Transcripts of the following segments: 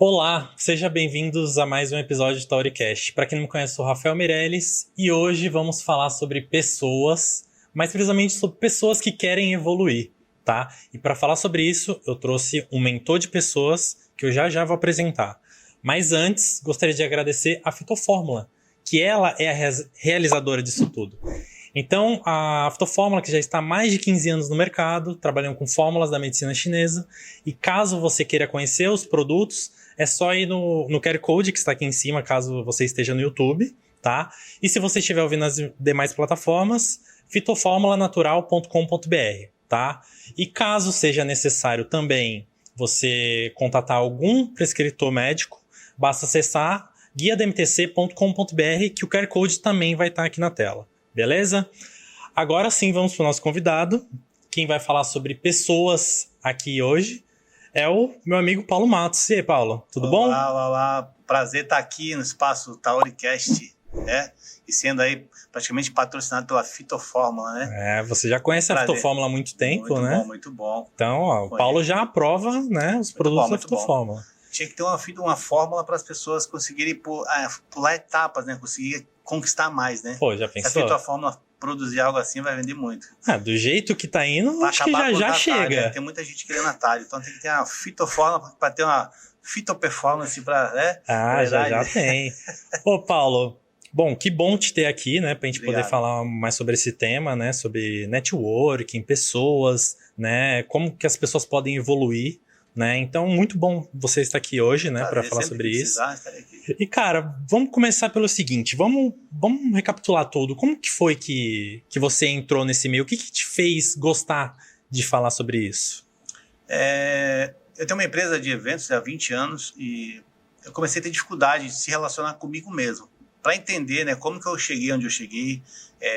Olá, sejam bem-vindos a mais um episódio do Tauricast. Para quem não me conhece, eu sou o Rafael Meirelles e hoje vamos falar sobre pessoas, mais precisamente sobre pessoas que querem evoluir, tá? E para falar sobre isso, eu trouxe um mentor de pessoas que eu já vou apresentar. Mas antes, gostaria de agradecer a Fitofórmula, que ela é a realizadora disso tudo. Então, a Fitofórmula, que já está há mais de 15 anos no mercado, trabalhando com fórmulas da medicina chinesa, e caso você queira conhecer os produtos, é só ir no QR Code que está aqui em cima, caso você esteja no YouTube, tá? E se você estiver ouvindo nas demais plataformas, fitoformulanatural.com.br, tá? E caso seja necessário também você contatar algum prescritor médico, basta acessar guiadmtc.com.br, que o QR Code também vai estar aqui na tela, beleza? Agora sim, vamos para o nosso convidado. Quem vai falar sobre pessoas aqui hoje é o meu amigo Paulo Matos. E aí, Paulo, tudo bom? Olá. Prazer estar aqui no espaço Tauricast, né? E sendo aí praticamente patrocinado pela Fitofórmula, né? É, você já conhece a Fitofórmula há muito tempo, né? Muito bom. Então, ó, o Paulo já aprova, né, os produtos da Fitofórmula. Tinha que ter uma fórmula para as pessoas conseguirem pular etapas, né? Conseguir conquistar mais, né? Pô, já pensou? Se a Fitofórmula produzir algo assim, vai vender muito. Do jeito que tá indo, acho que já chega. Né? Tem muita gente querendo atalho, então tem que ter uma Fitofórmula para ter uma Fitoperformance para, né? Já tem. Ô, Paulo, bom, que bom te ter aqui, né, pra gente poder falar mais sobre esse tema, né, sobre networking, pessoas, né, como que as pessoas podem evoluir, né, então muito bom você estar aqui hoje, né, para falar sobre isso. E cara, vamos começar pelo seguinte, vamos recapitular tudo. Como que foi que você entrou nesse meio? O que te fez gostar de falar sobre isso? Eu tenho uma empresa de eventos há 20 anos e eu comecei a ter dificuldade de se relacionar comigo mesmo, para entender, né, como que eu cheguei onde eu cheguei,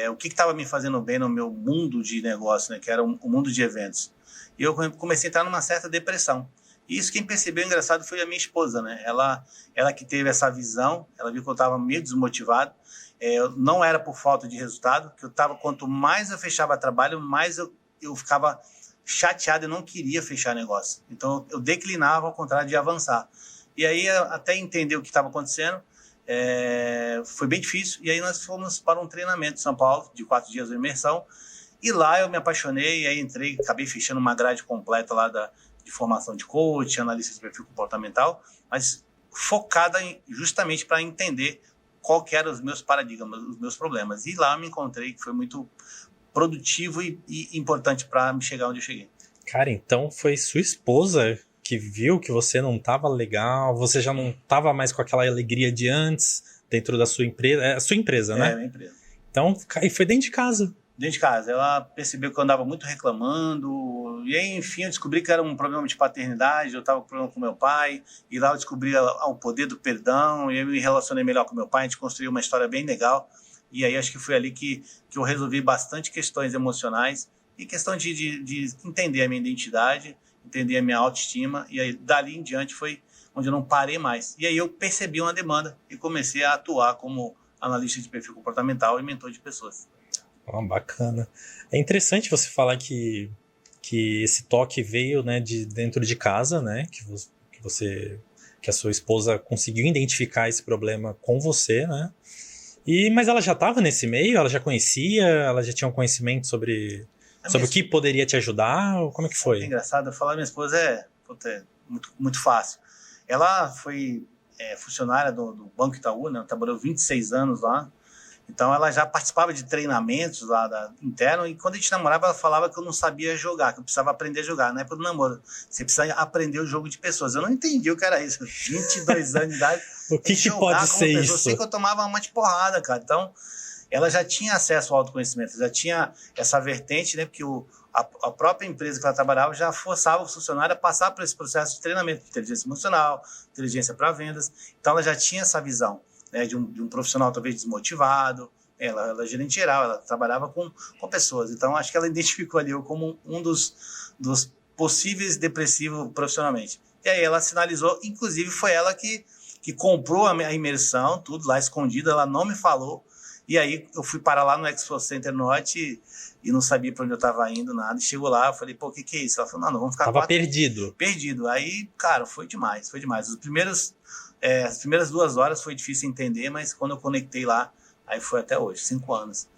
o que estava me fazendo bem no meu mundo de negócio, né, que era o mundo de eventos. E eu comecei a entrar numa certa depressão. E isso quem percebeu, engraçado, foi a minha esposa, né? Ela que teve essa visão, ela viu que eu estava meio desmotivado. Não era por falta de resultado, que quanto mais eu fechava trabalho, mais eu ficava chateado e não queria fechar negócio. Então eu declinava ao contrário de avançar. E aí, até entender o que estava acontecendo, foi bem difícil. E aí nós fomos para um treinamento em São Paulo, de 4 dias de imersão. E lá eu me apaixonei, e aí entrei, acabei fechando uma grade completa lá de formação de coach, analista de perfil comportamental, mas focada justamente para entender qual que eram os meus paradigmas, os meus problemas. E lá eu me encontrei, que foi muito produtivo e importante para me chegar onde eu cheguei. Cara, então foi sua esposa que viu que você não estava legal, você já não estava mais com aquela alegria de antes dentro da sua empresa. É a sua empresa, né? É, a minha empresa. Então, e foi dentro de casa. Dentro de casa. Ela percebeu que eu andava muito reclamando, e aí, enfim, eu descobri que era um problema de paternidade, eu estava com problema com meu pai, e lá eu descobri o poder do perdão, e eu me relacionei melhor com meu pai, a gente construiu uma história bem legal, e aí acho que foi ali que eu resolvi bastante questões emocionais, e questão de entender a minha identidade, entender a minha autoestima, e aí dali em diante foi onde eu não parei mais. E aí eu percebi uma demanda, e comecei a atuar como analista de perfil comportamental e mentor de pessoas. Bacana. É interessante você falar que esse toque veio, né, de dentro de casa, né, que a sua esposa conseguiu identificar esse problema com você, né? Mas ela já estava nesse meio? Ela já conhecia? Ela já tinha um conhecimento sobre o que poderia te ajudar? Ou como é que foi? É engraçado, falar minha esposa é muito, muito fácil. Ela foi funcionária do Banco Itaú, né? Trabalhou 26 anos lá. Então ela já participava de treinamentos lá interno, e quando a gente namorava ela falava que eu não sabia jogar, que eu precisava aprender a jogar. Na época do namoro, você precisa aprender o jogo de pessoas. Eu não entendi o que era isso. 22 anos de idade. O que pode ser isso? Eu sei que eu tomava uma de porrada, cara. Então ela já tinha acesso ao autoconhecimento, já tinha essa vertente, né? Porque a própria empresa que ela trabalhava já forçava o funcionário a passar por esse processo de treinamento de inteligência emocional, inteligência para vendas. Então ela já tinha essa visão, né, de um profissional talvez desmotivado. Ela é gerente geral, ela trabalhava com pessoas. Então acho que ela identificou ali eu como um dos possíveis depressivos profissionalmente. E aí ela sinalizou, inclusive foi ela que comprou a imersão, tudo lá escondido, ela não me falou. E aí eu fui parar lá no Expo Center Norte e não sabia para onde eu estava indo, nada. E chegou lá, eu falei, pô, o que é isso? Ela falou, não, vamos ficar Tava perdido. Perdido. Aí, cara, foi demais, foi demais. As primeiras 2 horas foi difícil entender, mas quando eu conectei lá, aí foi até hoje, 5 anos.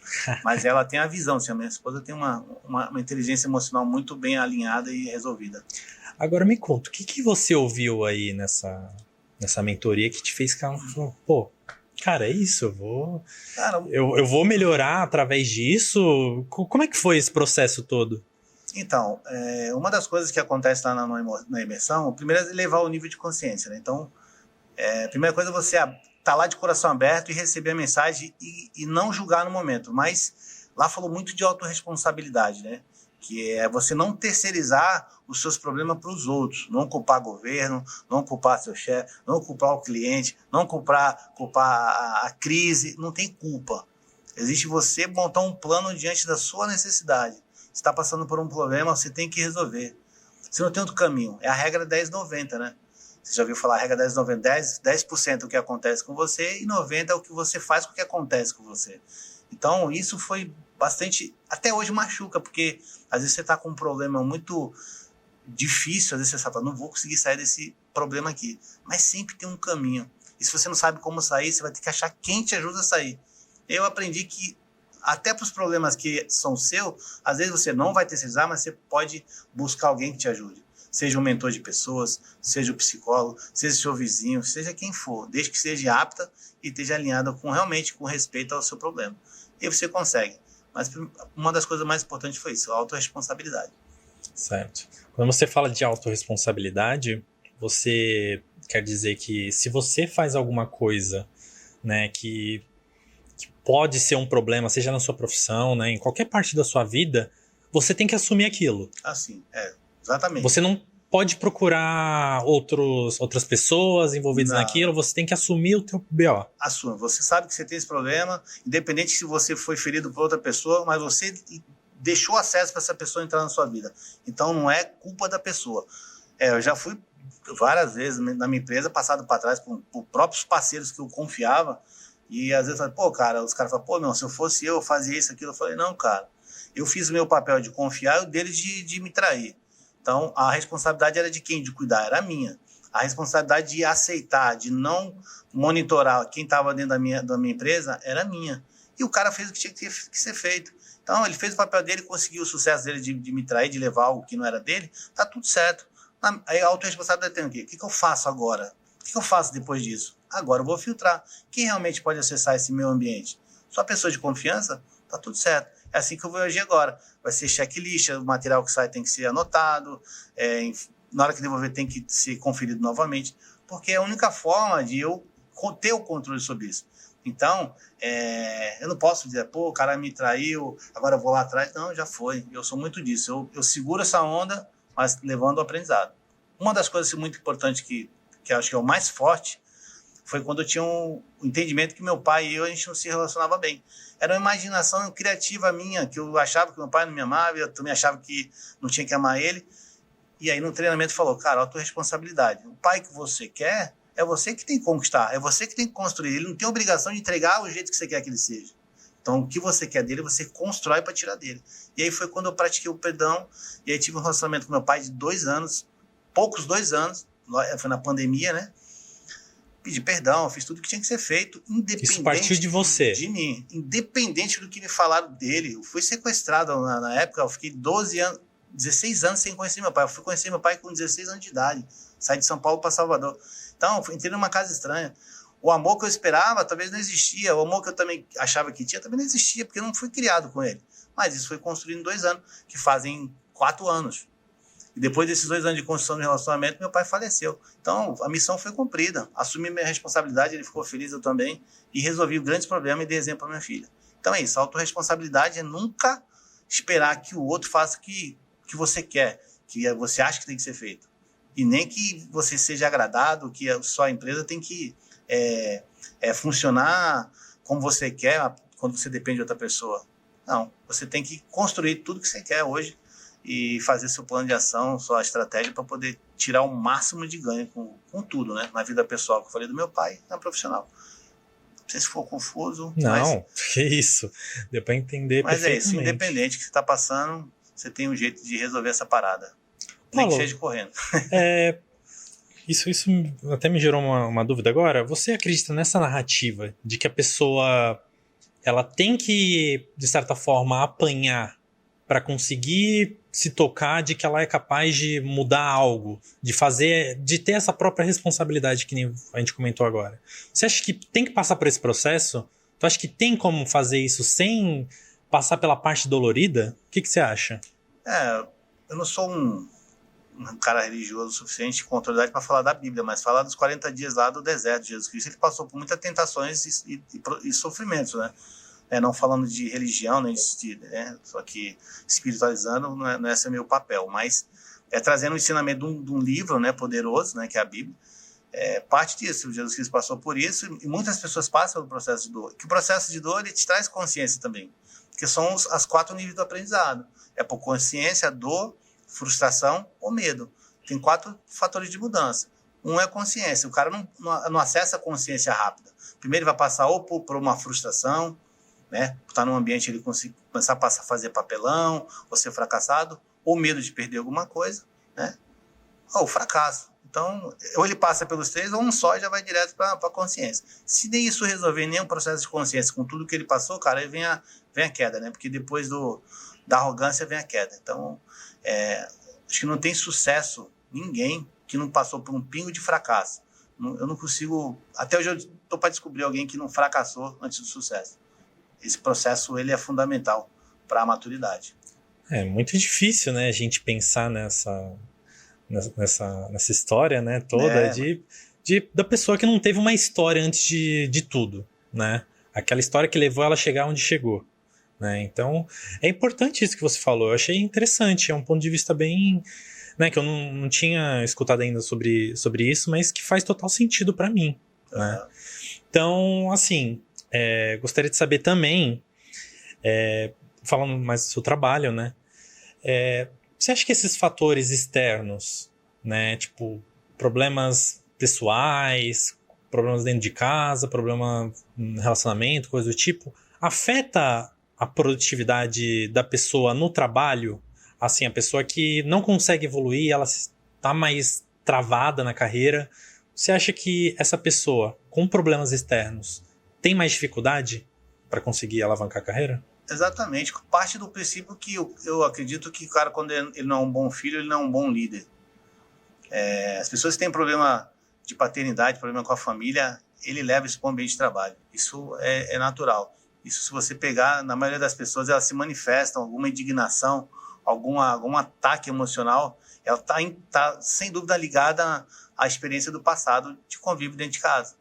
Mas ela tem a visão, assim, a minha esposa tem uma inteligência emocional muito bem alinhada e resolvida. Agora me conta, o que você ouviu aí nessa mentoria que te fez ficar, pô, cara, é isso, eu vou melhorar através disso? Como é que foi esse processo todo? Então, uma das coisas que acontece lá na imersão, primeiro é elevar o nível de consciência, né? Então, a primeira coisa é você tá lá de coração aberto e receber a mensagem e não julgar no momento. Mas lá falou muito de autorresponsabilidade, né? Que é você não terceirizar os seus problemas para os outros. Não culpar governo, não culpar seu chefe, não culpar o cliente, não culpar a crise. Não tem culpa. Existe você montar um plano diante da sua necessidade. Você está passando por um problema, você tem que resolver. Você não tem outro caminho. É a regra 10-90, né? Você já ouviu falar a regra 10-90? 10% é o que acontece com você e 90% é o que você faz com o que acontece com você. Então, isso foi bastante... Até hoje machuca, porque às vezes você está com um problema muito difícil, às vezes você fala, não vou conseguir sair desse problema aqui. Mas sempre tem um caminho. E se você não sabe como sair, você vai ter que achar quem te ajuda a sair. Eu aprendi que até para os problemas que são seus, às vezes você não vai terceirizar, mas você pode buscar alguém que te ajude. Seja um mentor de pessoas, seja o psicólogo, seja o seu vizinho, seja quem for, desde que seja apta e esteja alinhada realmente com respeito ao seu problema. E você consegue. Mas uma das coisas mais importantes foi isso, a autorresponsabilidade. Certo. Quando você fala de autorresponsabilidade, você quer dizer que se você faz alguma coisa, né, que pode ser um problema, seja na sua profissão, né, em qualquer parte da sua vida, você tem que assumir aquilo. Assim, exatamente. Você não pode procurar outras pessoas envolvidas naquilo, você tem que assumir o teu BO. Assuma. Você sabe que você tem esse problema, independente se você foi ferido por outra pessoa, mas você deixou acesso para essa pessoa entrar na sua vida. Então não é culpa da pessoa. Eu já fui várias vezes na minha empresa, passado para trás por próprios parceiros que eu confiava, e às vezes, pô, cara, os caras falam, pô, não, se eu fosse eu fazia isso, aquilo. Eu falei, não, cara, eu fiz o meu papel de confiar e o deles de me trair. Então, a responsabilidade era de quem? De cuidar, era minha. A responsabilidade de aceitar, de não monitorar quem estava dentro da minha empresa, era minha. E o cara fez o que tinha que ser feito. Então, ele fez o papel dele, conseguiu o sucesso dele de me trair, de levar algo que não era dele, tá tudo certo. Aí a autorresponsabilidade tem o quê? O que eu faço agora? O que eu faço depois disso? Agora eu vou filtrar. Quem realmente pode acessar esse meu ambiente? Só pessoa de confiança? Tá tudo certo. É assim que eu vou agir agora. Vai ser checklist, o material que sai tem que ser anotado, na hora que devolver tem que ser conferido novamente, porque é a única forma de eu ter o controle sobre isso. Então, eu não posso dizer, pô, o cara me traiu, agora eu vou lá atrás. Não, já foi. Eu sou muito disso. Eu seguro essa onda, mas levando o aprendizado. Uma das coisas muito importantes que eu acho que é o mais forte foi quando eu tinha um entendimento que meu pai e eu, a gente não se relacionava bem. Era uma imaginação criativa minha, que eu achava que meu pai não me amava, eu também achava que não tinha que amar ele. E aí no treinamento falou, cara, autorresponsabilidade. O pai que você quer, é você que tem que conquistar, é você que tem que construir. Ele não tem obrigação de entregar o jeito que você quer que ele seja. Então o que você quer dele, você constrói para tirar dele. E aí foi quando eu pratiquei o perdão, e aí tive um relacionamento com meu pai de 2 anos, poucos 2 anos, foi na pandemia, né? Pedi perdão, fiz tudo que tinha que ser feito, independente. Isso partiu de você. De mim, independente do que me falaram dele. Eu fui sequestrado na época, eu fiquei 16 anos sem conhecer meu pai. Eu fui conhecer meu pai com 16 anos de idade. Saí de São Paulo para Salvador. Então, eu entrei numa casa estranha. O amor que eu esperava talvez não existia. O amor que eu também achava que tinha também não existia, porque eu não fui criado com ele. Mas isso foi construído em 2 anos, que fazem 4 anos. E depois desses 2 anos de construção de relacionamento, meu pai faleceu. Então, a missão foi cumprida. Assumi minha responsabilidade, ele ficou feliz, eu também. E resolvi grandes problemas e dei exemplo para minha filha. Então é isso, a autorresponsabilidade é nunca esperar que o outro faça o que você quer, que você acha que tem que ser feito. E nem que você seja agradado, que a sua empresa tem que funcionar como você quer quando você depende de outra pessoa. Não, você tem que construir tudo que você quer hoje e fazer seu plano de ação, sua estratégia para poder tirar o máximo de ganho com tudo, né? Na vida pessoal, que eu falei do meu pai, na profissional. Pra sei se for confuso. Não, que isso. Deu para entender mas perfeitamente. É isso, independente que você está passando, você tem um jeito de resolver essa parada. Nem que seja correndo. Isso até me gerou uma dúvida agora. Você acredita nessa narrativa de que a pessoa ela tem que, de certa forma, apanhar para conseguir se tocar de que ela é capaz de mudar algo, de ter essa própria responsabilidade que nem a gente comentou agora? Você acha que tem que passar por esse processo? Tu acha que tem como fazer isso sem passar pela parte dolorida? O que você acha? Eu não sou um cara religioso o suficiente com autoridade para falar da Bíblia, mas falar dos 40 dias lá do deserto de Jesus Cristo, ele passou por muitas tentações e sofrimentos, né? Não falando de religião, né? Só que espiritualizando, não é esse meu papel, mas trazendo o ensinamento de um livro, né, poderoso, né, que é a Bíblia. Parte disso, Jesus Cristo passou por isso, e muitas pessoas passam pelo processo de dor. Que o processo de dor ele te traz consciência também, porque são as 4 níveis do aprendizado. Por consciência, dor, frustração ou medo. Tem 4 fatores de mudança. Um é a consciência. O cara não acessa a consciência rápida. Primeiro ele vai passar ou por uma frustração, né? Estar num ambiente ele começar a fazer papelão, ou ser fracassado, ou medo de perder alguma coisa, né? Ou fracasso. Então, ou ele passa pelos 3, ou um só e já vai direto para a consciência. Se nem isso resolver nenhum processo de consciência com tudo que ele passou, cara, aí vem a queda, né? Porque depois da arrogância vem a queda. Então, acho que não tem sucesso ninguém que não passou por um pingo de fracasso. Eu não consigo... Até hoje eu estou para descobrir alguém que não fracassou antes do sucesso. Esse processo ele é fundamental para a maturidade. É muito difícil, né, a gente pensar nessa história, né, toda da pessoa que não teve uma história antes de tudo, né? Aquela história que levou ela a chegar onde chegou. Né? Então, é importante isso que você falou. Eu achei interessante, é um ponto de vista bem... Né, que eu não tinha escutado ainda sobre isso, mas que faz total sentido para mim. Né? Então, assim, gostaria de saber também, falando mais do seu trabalho, né? Você acha que esses fatores externos, né, tipo problemas pessoais, problemas dentro de casa, problema no relacionamento, coisa do tipo, afeta a produtividade da pessoa no trabalho? Assim, a pessoa que não consegue evoluir, ela está mais travada na carreira. Você acha que essa pessoa com problemas externos tem mais dificuldade para conseguir alavancar a carreira? Exatamente. Parte do princípio que eu acredito que o cara, quando ele não é um bom filho, ele não é um bom líder. As pessoas que têm problema de paternidade, problema com a família, ele leva isso para o ambiente de trabalho. Isso é natural. Isso, se você pegar, na maioria das pessoas, elas se manifestam alguma indignação, algum ataque emocional, ela tá sem dúvida ligada à experiência do passado de convívio dentro de casa.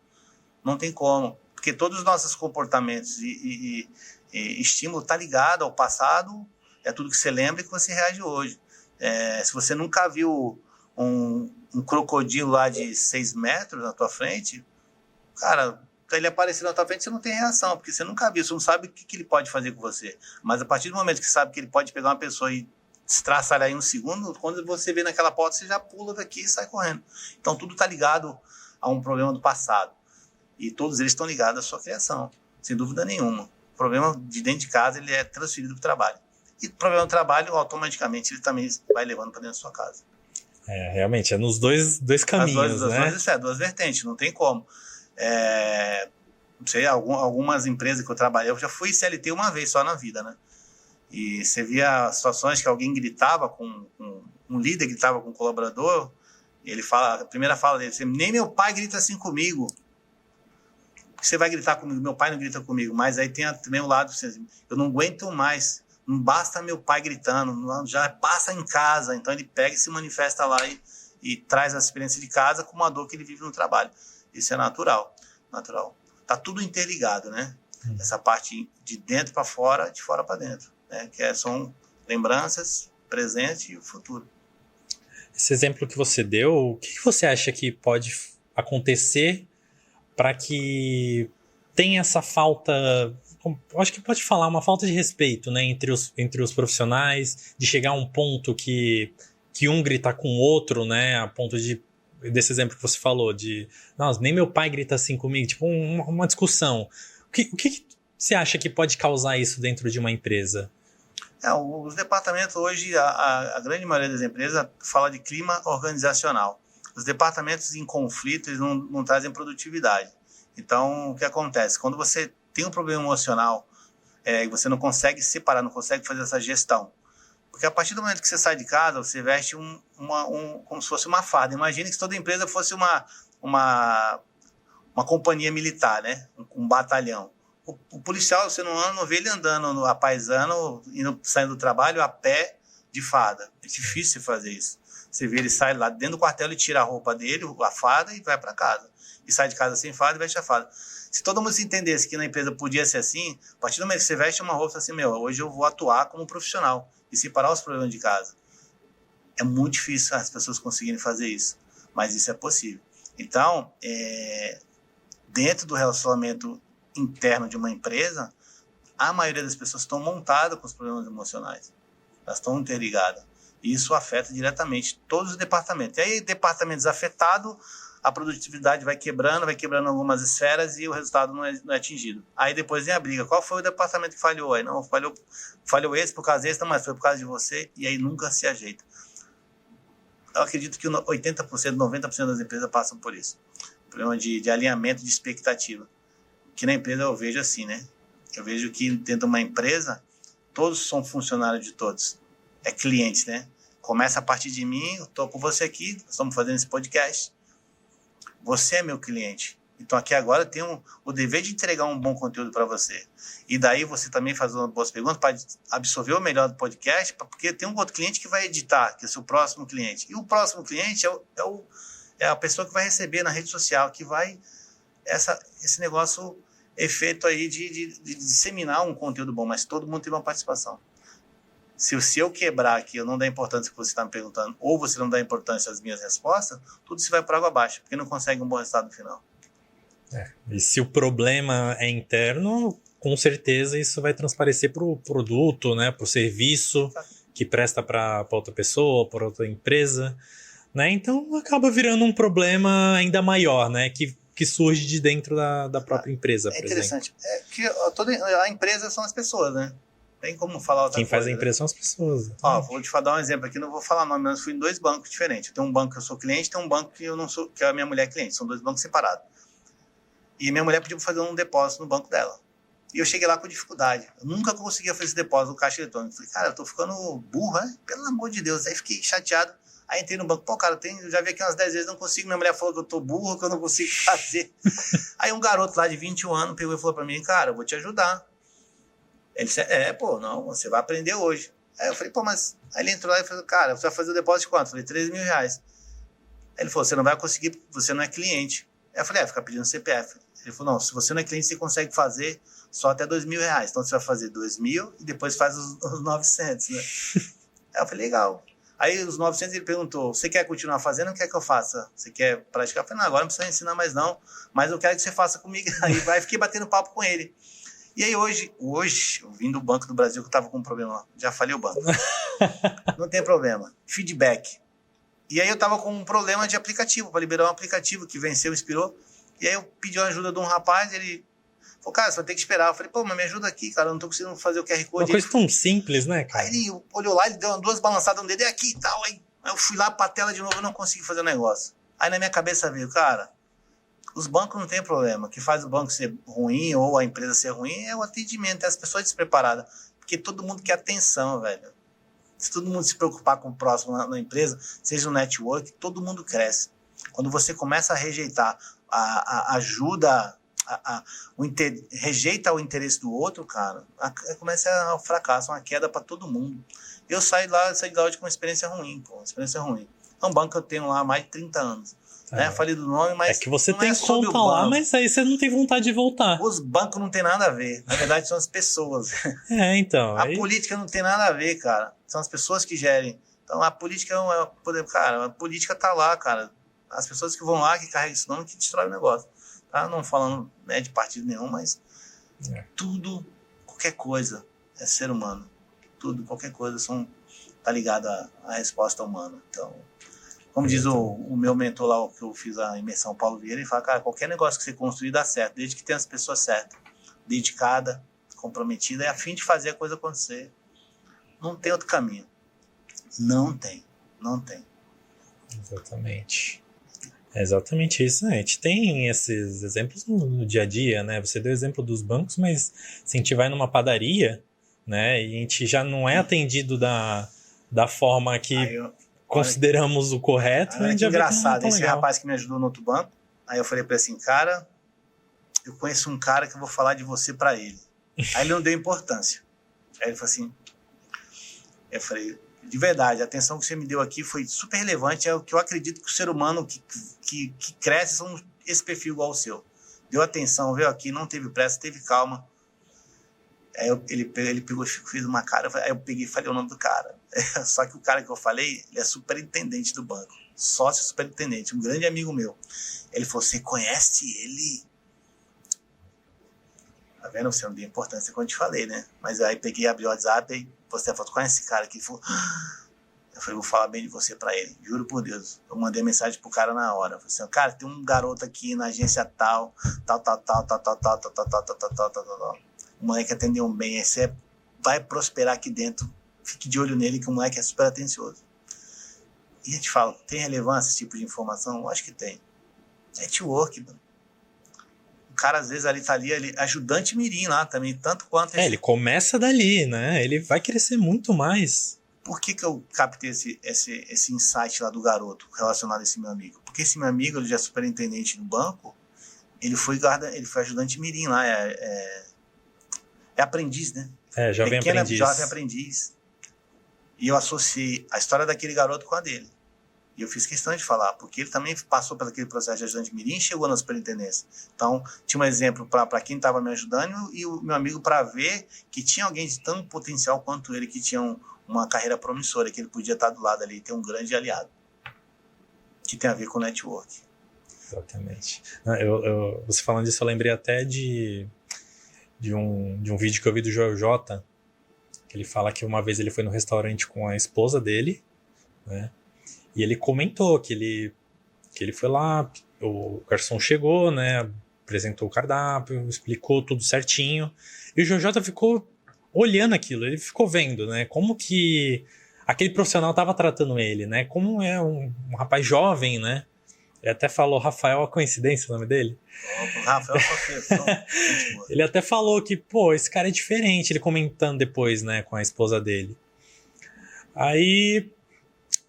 Não tem como, porque todos os nossos comportamentos e estímulo está ligado ao passado, é tudo que você lembra e que você reage hoje. Se você nunca viu um crocodilo lá de 6 metros na tua frente, cara, ele aparecer na tua frente, você não tem reação, porque você nunca viu, você não sabe o que ele pode fazer com você. Mas a partir do momento que você sabe que ele pode pegar uma pessoa e estraçalhar em um segundo, quando você vê naquela porta, você já pula daqui e sai correndo. Então tudo está ligado a um problema do passado. E todos eles estão ligados à sua criação, sem dúvida nenhuma. O problema de dentro de casa ele é transferido para o trabalho. E o problema do trabalho, automaticamente, ele também vai levando para dentro da sua casa. Realmente, é nos dois caminhos, né? Duas vertentes, não tem como. Não sei, algumas empresas que eu trabalhei, eu já fui CLT uma vez só na vida, né? E você via situações que alguém gritava com um líder, gritava com um colaborador, ele fala, a primeira fala dele, nem meu pai grita assim comigo. Você vai gritar comigo, meu pai não grita comigo, mas aí tem também o lado, eu não aguento mais, não basta meu pai gritando, já passa em casa, então ele pega e se manifesta lá e traz a experiência de casa com uma dor que ele vive no trabalho. Isso é natural. Tá tudo interligado, né? Essa parte de dentro para fora, de fora para dentro, né? São lembranças, presente e o futuro. Esse exemplo que você deu, o que você acha que pode acontecer para que tenha essa falta, acho que pode falar, uma falta de respeito, né, entre os profissionais, de chegar a um ponto que um gritar com o outro, né, a ponto de desse exemplo que você falou, de, nossa, nem meu pai grita assim comigo, tipo, uma discussão. O que você acha que pode causar isso dentro de uma empresa? Os departamentos hoje, a grande maioria das empresas fala de clima organizacional. Os departamentos em conflito, eles não trazem produtividade. Então, o que acontece? Quando você tem um problema emocional, e você não consegue separar, não consegue fazer essa gestão. Porque a partir do momento que você sai de casa, você veste como se fosse uma farda. Imagine que se toda empresa fosse uma companhia militar, né? Um batalhão. O policial, você não vê ele andando a paisano, saindo do trabalho a pé de farda. É difícil fazer isso. Você vê ele sai lá dentro do quartel e tira a roupa dele, a farda, e vai para casa. E sai de casa sem farda e veste a farda. Se todo mundo se entendesse que na empresa podia ser assim, a partir do momento que você veste uma roupa, assim, hoje eu vou atuar como profissional e separar os problemas de casa. É muito difícil as pessoas conseguirem fazer isso, mas isso é possível. Então, dentro do relacionamento interno de uma empresa, a maioria das pessoas estão montadas com os problemas emocionais. Elas estão interligadas. E isso afeta diretamente todos os departamentos. E aí, departamentos afetados, a produtividade vai quebrando algumas esferas e o resultado não é atingido. Aí depois vem a briga. Qual foi o departamento que falhou? Aí não, falhou esse por causa desse, não, mas foi por causa de você, e aí nunca se ajeita. Eu acredito que 80%, 90% das empresas passam por isso. Problema de alinhamento de expectativa. Que na empresa eu vejo assim, né? Eu vejo que dentro de uma empresa, todos são funcionários de todos. É clientes, né? Começa a partir de mim, eu estou com você aqui, estamos fazendo esse podcast. Você é meu cliente. Então aqui agora eu tenho o dever de entregar um bom conteúdo para você. E daí você também faz uma boas perguntas para absorver o melhor do podcast, porque tem um outro cliente que vai editar, que é o seu próximo cliente. E o próximo cliente é a pessoa que vai receber na rede social, que vai esse negócio efeito aí de disseminar um conteúdo bom, mas todo mundo tem uma participação. Se eu quebrar aqui, eu não der importância que você está me perguntando, ou você não dá importância às minhas respostas, tudo se vai para água abaixo, porque não consegue um bom resultado no final. E se o problema é interno, com certeza isso vai transparecer para o produto, né, para o serviço que presta para outra pessoa, para outra empresa, né? Então acaba virando um problema ainda maior, né, que surge de dentro da própria empresa, por interessante. exemplo. Que a empresa são as pessoas, né? Tem como falar outra coisa. Quem faz a né? empresa são as pessoas. Vou te dar um exemplo aqui, não vou falar nome, mas fui em 2 bancos diferentes. Tem um banco que eu sou cliente, tem um banco que eu não sou, que a minha mulher é cliente. São 2 bancos separados. E minha mulher pediu para fazer um depósito no banco dela. E eu cheguei lá com dificuldade. Eu nunca conseguia fazer esse depósito no caixa eletrônico. Falei, cara, eu tô ficando burro, né? Pelo amor de Deus. Aí fiquei chateado. Aí entrei no banco, cara, eu já vi aqui umas 10 vezes, não consigo. Minha mulher falou que eu tô burro, que eu não consigo fazer. Aí um garoto lá de 21 anos pegou e falou para mim, cara, eu vou te ajudar. Ele disse, não, você vai aprender hoje. Aí eu falei, mas... Aí ele entrou lá e falou, cara, você vai fazer o depósito de quanto? Eu falei, 3 mil reais. Aí ele falou, você não vai conseguir porque você não é cliente. Aí eu falei, fica pedindo CPF. Ele falou, não, se você não é cliente, você consegue fazer só até 2 mil reais. Então você vai fazer 2 mil e depois faz os 900, né? Aí eu falei, legal. Aí os 900 ele perguntou, você quer continuar fazendo ou quer que eu faça? Você quer praticar? Eu falei, não, agora não precisa ensinar mais não, mas eu quero que você faça comigo. Aí fiquei batendo papo com ele. E aí hoje eu vim do Banco do Brasil que eu estava com um problema lá. Já falei o banco. Não tem problema. Feedback. E aí eu estava com um problema de aplicativo, para liberar um aplicativo que venceu, expirou. E aí eu pedi a ajuda de um rapaz, ele falou, cara, você vai ter que esperar. Eu falei, mas me ajuda aqui, cara, eu não tô conseguindo fazer o QR Code. Uma coisa tão simples, né, cara? Aí ele olhou lá, ele deu 2 balançadas no dedo, é aqui e tal. Aí eu fui lá pra tela de novo e não consegui fazer o negócio. Aí na minha cabeça veio, cara, os bancos não tem problema. O que faz o banco ser ruim ou a empresa ser ruim é o atendimento, é as pessoas despreparadas. Porque todo mundo quer atenção, velho. Se todo mundo se preocupar com o próximo na empresa, seja no network, todo mundo cresce. Quando você começa a rejeitar a ajuda, rejeita o interesse do outro, cara, começa o fracasso, uma queda para todo mundo. Eu saí de lá hoje com uma experiência ruim, uma experiência ruim. É um banco que eu tenho lá há mais de 30 anos. Né? Falei do nome, mas é que você tem conta lá, mas aí você não tem vontade de voltar. Os bancos não tem nada a ver. Na verdade, são as pessoas. Então. A política não tem nada a ver, cara. São as pessoas que gerem. Então, a política cara, a política tá lá, cara. As pessoas que vão lá, que carregam esse nome, que destrói o negócio. Tá? Não falando, né, de partido nenhum, mas tudo, qualquer coisa é ser humano. Tudo, qualquer coisa tá ligado à resposta humana. Então, Como diz o meu mentor lá, que eu fiz a imersão, Paulo Vieira, ele fala, cara, qualquer negócio que você construir dá certo, desde que tenha as pessoas certas, dedicada, comprometida, e a fim de fazer a coisa acontecer. Não tem outro caminho. Não tem. Exatamente. É exatamente isso, né? A gente tem esses exemplos no dia a dia, né? Você deu o exemplo dos bancos, mas se a gente vai numa padaria, né? E a gente já não é atendido da forma que consideramos o correto, a gente já vê que não é tão esse legal. rapaz que me ajudou no outro banco, aí eu falei pra ele assim, cara, eu conheço um cara que eu vou falar de você pra ele. Aí ele não deu importância. Aí ele falou assim, eu falei, de verdade, a atenção que você me deu aqui foi super relevante, é o que eu acredito que o ser humano que cresce são esse perfil igual ao seu. Deu atenção, veio aqui, não teve pressa, teve calma. Aí ele pegou e fez uma cara, aí eu peguei e falei o nome do cara. Só que o cara que eu falei, ele é superintendente do banco, sócio superintendente, um grande amigo meu. Ele falou, você conhece ele? Tá vendo? Você não deu importância quando eu te falei, né? Mas aí peguei, abri o WhatsApp e postei a foto, conhece esse cara aqui? Ele falou, eu falei, vou falar bem de você pra ele, juro por Deus. Eu mandei mensagem pro cara na hora. Eu falei assim, cara, tem um garoto aqui na agência tal. O moleque atendeu bem, aí você vai prosperar aqui dentro, fique de olho nele que o moleque é super atencioso. E a gente fala, tem relevância esse tipo de informação? Eu acho que tem. Network, mano. O cara às vezes ali tá ali, ajudante mirim lá também, tanto quanto... Ele começa dali, né? Ele vai crescer muito mais. Por que eu captei esse insight lá do garoto relacionado a esse meu amigo? Porque esse meu amigo, ele já é superintendente no banco, ele foi ajudante mirim lá, é aprendiz, né? Jovem aprendiz. Jovem aprendiz. E eu associei a história daquele garoto com a dele. E eu fiz questão de falar, porque ele também passou por aquele processo de ajudante mirim e chegou na superintendência. Então, tinha um exemplo para quem estava me ajudando e o meu amigo para ver que tinha alguém de tão potencial quanto ele, que tinha uma carreira promissora, que ele podia estar do lado ali e ter um grande aliado. Que tem a ver com o network. Exatamente. Você falando disso, eu lembrei até de um vídeo que eu vi do Joel J, que ele fala que uma vez ele foi no restaurante com a esposa dele, né? E ele comentou que ele foi lá, o garçom chegou, né? Apresentou o cardápio, explicou tudo certinho. E o Joel J ficou olhando aquilo, ele ficou vendo, né? Como que aquele profissional estava tratando ele, né? Como é um rapaz jovem, né? Ele até falou, Rafael, a coincidência o nome dele? Rafael Ele até falou que, pô, esse cara é diferente, ele comentando depois, né, com a esposa dele. Aí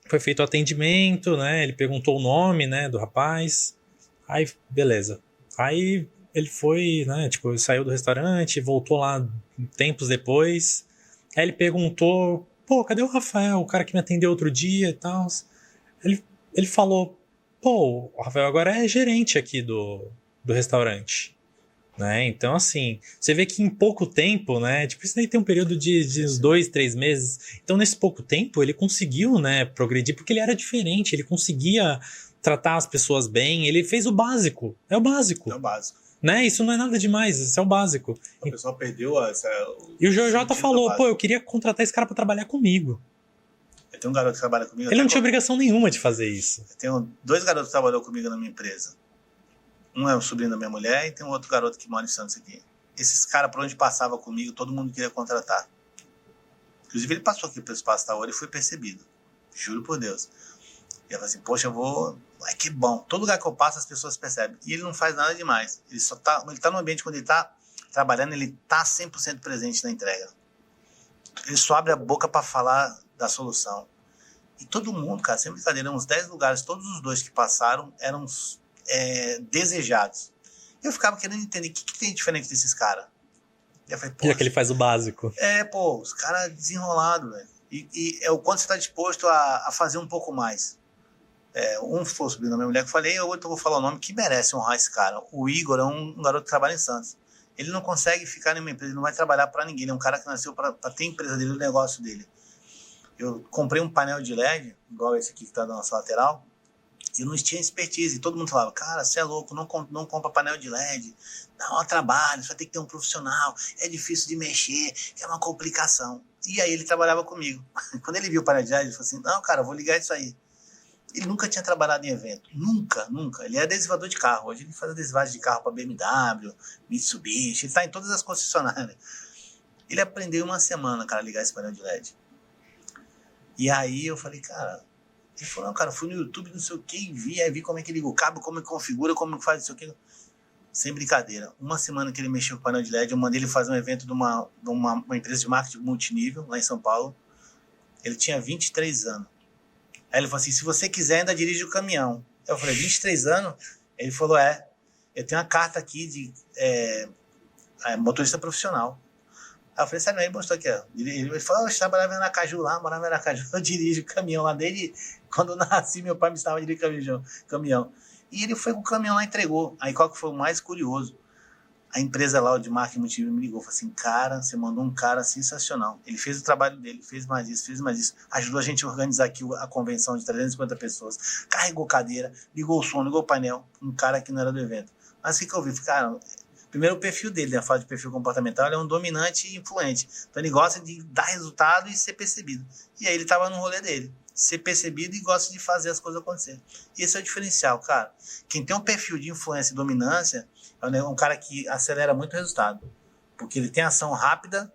foi feito o atendimento, né, ele perguntou o nome, né, do rapaz, aí, beleza. Aí ele foi, né, tipo, saiu do restaurante, voltou lá tempos depois, aí ele perguntou, pô, cadê o Rafael, o cara que me atendeu outro dia e tal? Ele falou, pô, o Rafael agora é gerente aqui do restaurante, né? Então, assim, você vê que em pouco tempo, né? Tipo, isso daí tem um período de uns 2, 3 meses. Então, nesse pouco tempo, ele conseguiu, né, progredir, porque ele era diferente, ele conseguia tratar as pessoas bem, ele fez o básico. É o básico. É o básico. Né? Isso não é nada demais, isso é o básico. A pessoa perdeu E o JJ falou, pô, eu queria contratar esse cara pra trabalhar comigo. Eu tenho um garoto que trabalha comigo. Ele não tinha obrigação nenhuma de fazer isso. Eu tenho 2 garotos que trabalham comigo na minha empresa. Um é o sobrinho da minha mulher e tem um outro garoto que mora em Santos aqui. Esses caras, por onde passava comigo, todo mundo queria contratar. Inclusive, ele passou aqui pelo Espaço Taori e foi percebido. Juro por Deus. E eu falei assim, poxa, eu vou... Ai, que bom. Todo lugar que eu passo, as pessoas percebem. E ele não faz nada demais. Ele tá no ambiente, quando ele tá trabalhando, ele tá 100% presente na entrega. Ele só abre a boca para falar da solução. E todo mundo, cara, sem brincadeira, uns 10 lugares, todos os 2 que passaram eram desejados. Eu ficava querendo entender o que tem diferente desses caras. E que ele faz o básico. Os caras desenrolados, velho. E é o quanto você está disposto a fazer um pouco mais. Um foi o sobrinho da minha mulher que eu falei, o outro eu vou falar o nome que merece honrar esse cara. O Igor é um garoto que trabalha em Santos. Ele não consegue ficar em uma empresa, ele não vai trabalhar para ninguém. Ele é um cara que nasceu para ter a empresa dele, o negócio dele. Eu comprei um painel de LED, igual esse aqui que está na nossa lateral, e eu não tinha expertise. E todo mundo falava, cara, você é louco, não compra painel de LED, dá um trabalho, você vai ter que ter um profissional, é difícil de mexer, é uma complicação. E aí ele trabalhava comigo. Quando ele viu o painel de LED, ele falou assim, não, cara, eu vou ligar isso aí. Ele nunca tinha trabalhado em evento. Nunca. Ele é adesivador de carro. Hoje ele faz adesivagem de carro para BMW, Mitsubishi. Ele está em todas as concessionárias. Ele aprendeu em uma semana, cara, a ligar esse painel de LED. E aí eu falei, cara... Ele falou, não, cara, fui no YouTube, não sei o que, e vi como é que liga o cabo, como é que configura, como é que faz, não sei o que. Sem brincadeira. Uma semana que ele mexeu com o painel de LED, eu mandei ele fazer um evento de uma empresa de marketing multinível, lá em São Paulo. Ele tinha 23 anos. Aí ele falou assim, se você quiser, ainda dirige o caminhão. Eu falei, 23 anos? Ele falou, eu tenho uma carta aqui de motorista profissional. Aí eu falei, sério, ele mostrou aqui, ó. Ele falou, eu trabalhava em Aracaju lá, morava em Aracaju, eu dirijo o caminhão lá dele. Quando eu nasci, meu pai me estava dirigindo caminhão. E ele foi com o caminhão lá e entregou. Aí qual que foi o mais curioso? A empresa lá de marketing multinível me ligou, falou assim, cara, você mandou um cara sensacional. Ele fez o trabalho dele, fez mais isso. Ajudou a gente a organizar aqui a convenção de 350 pessoas. Carregou cadeira, ligou o som, ligou o painel. Um cara que não era do evento. Mas o que eu vi? Cara, primeiro o perfil dele, né? A fala de perfil comportamental, ele é um dominante e influente. Então ele gosta de dar resultado e ser percebido. E aí ele estava no rolê dele. Ser percebido e gosta de fazer as coisas acontecerem. E esse é o diferencial, cara. Quem tem um perfil de influência e dominância é um cara que acelera muito o resultado. Porque ele tem ação rápida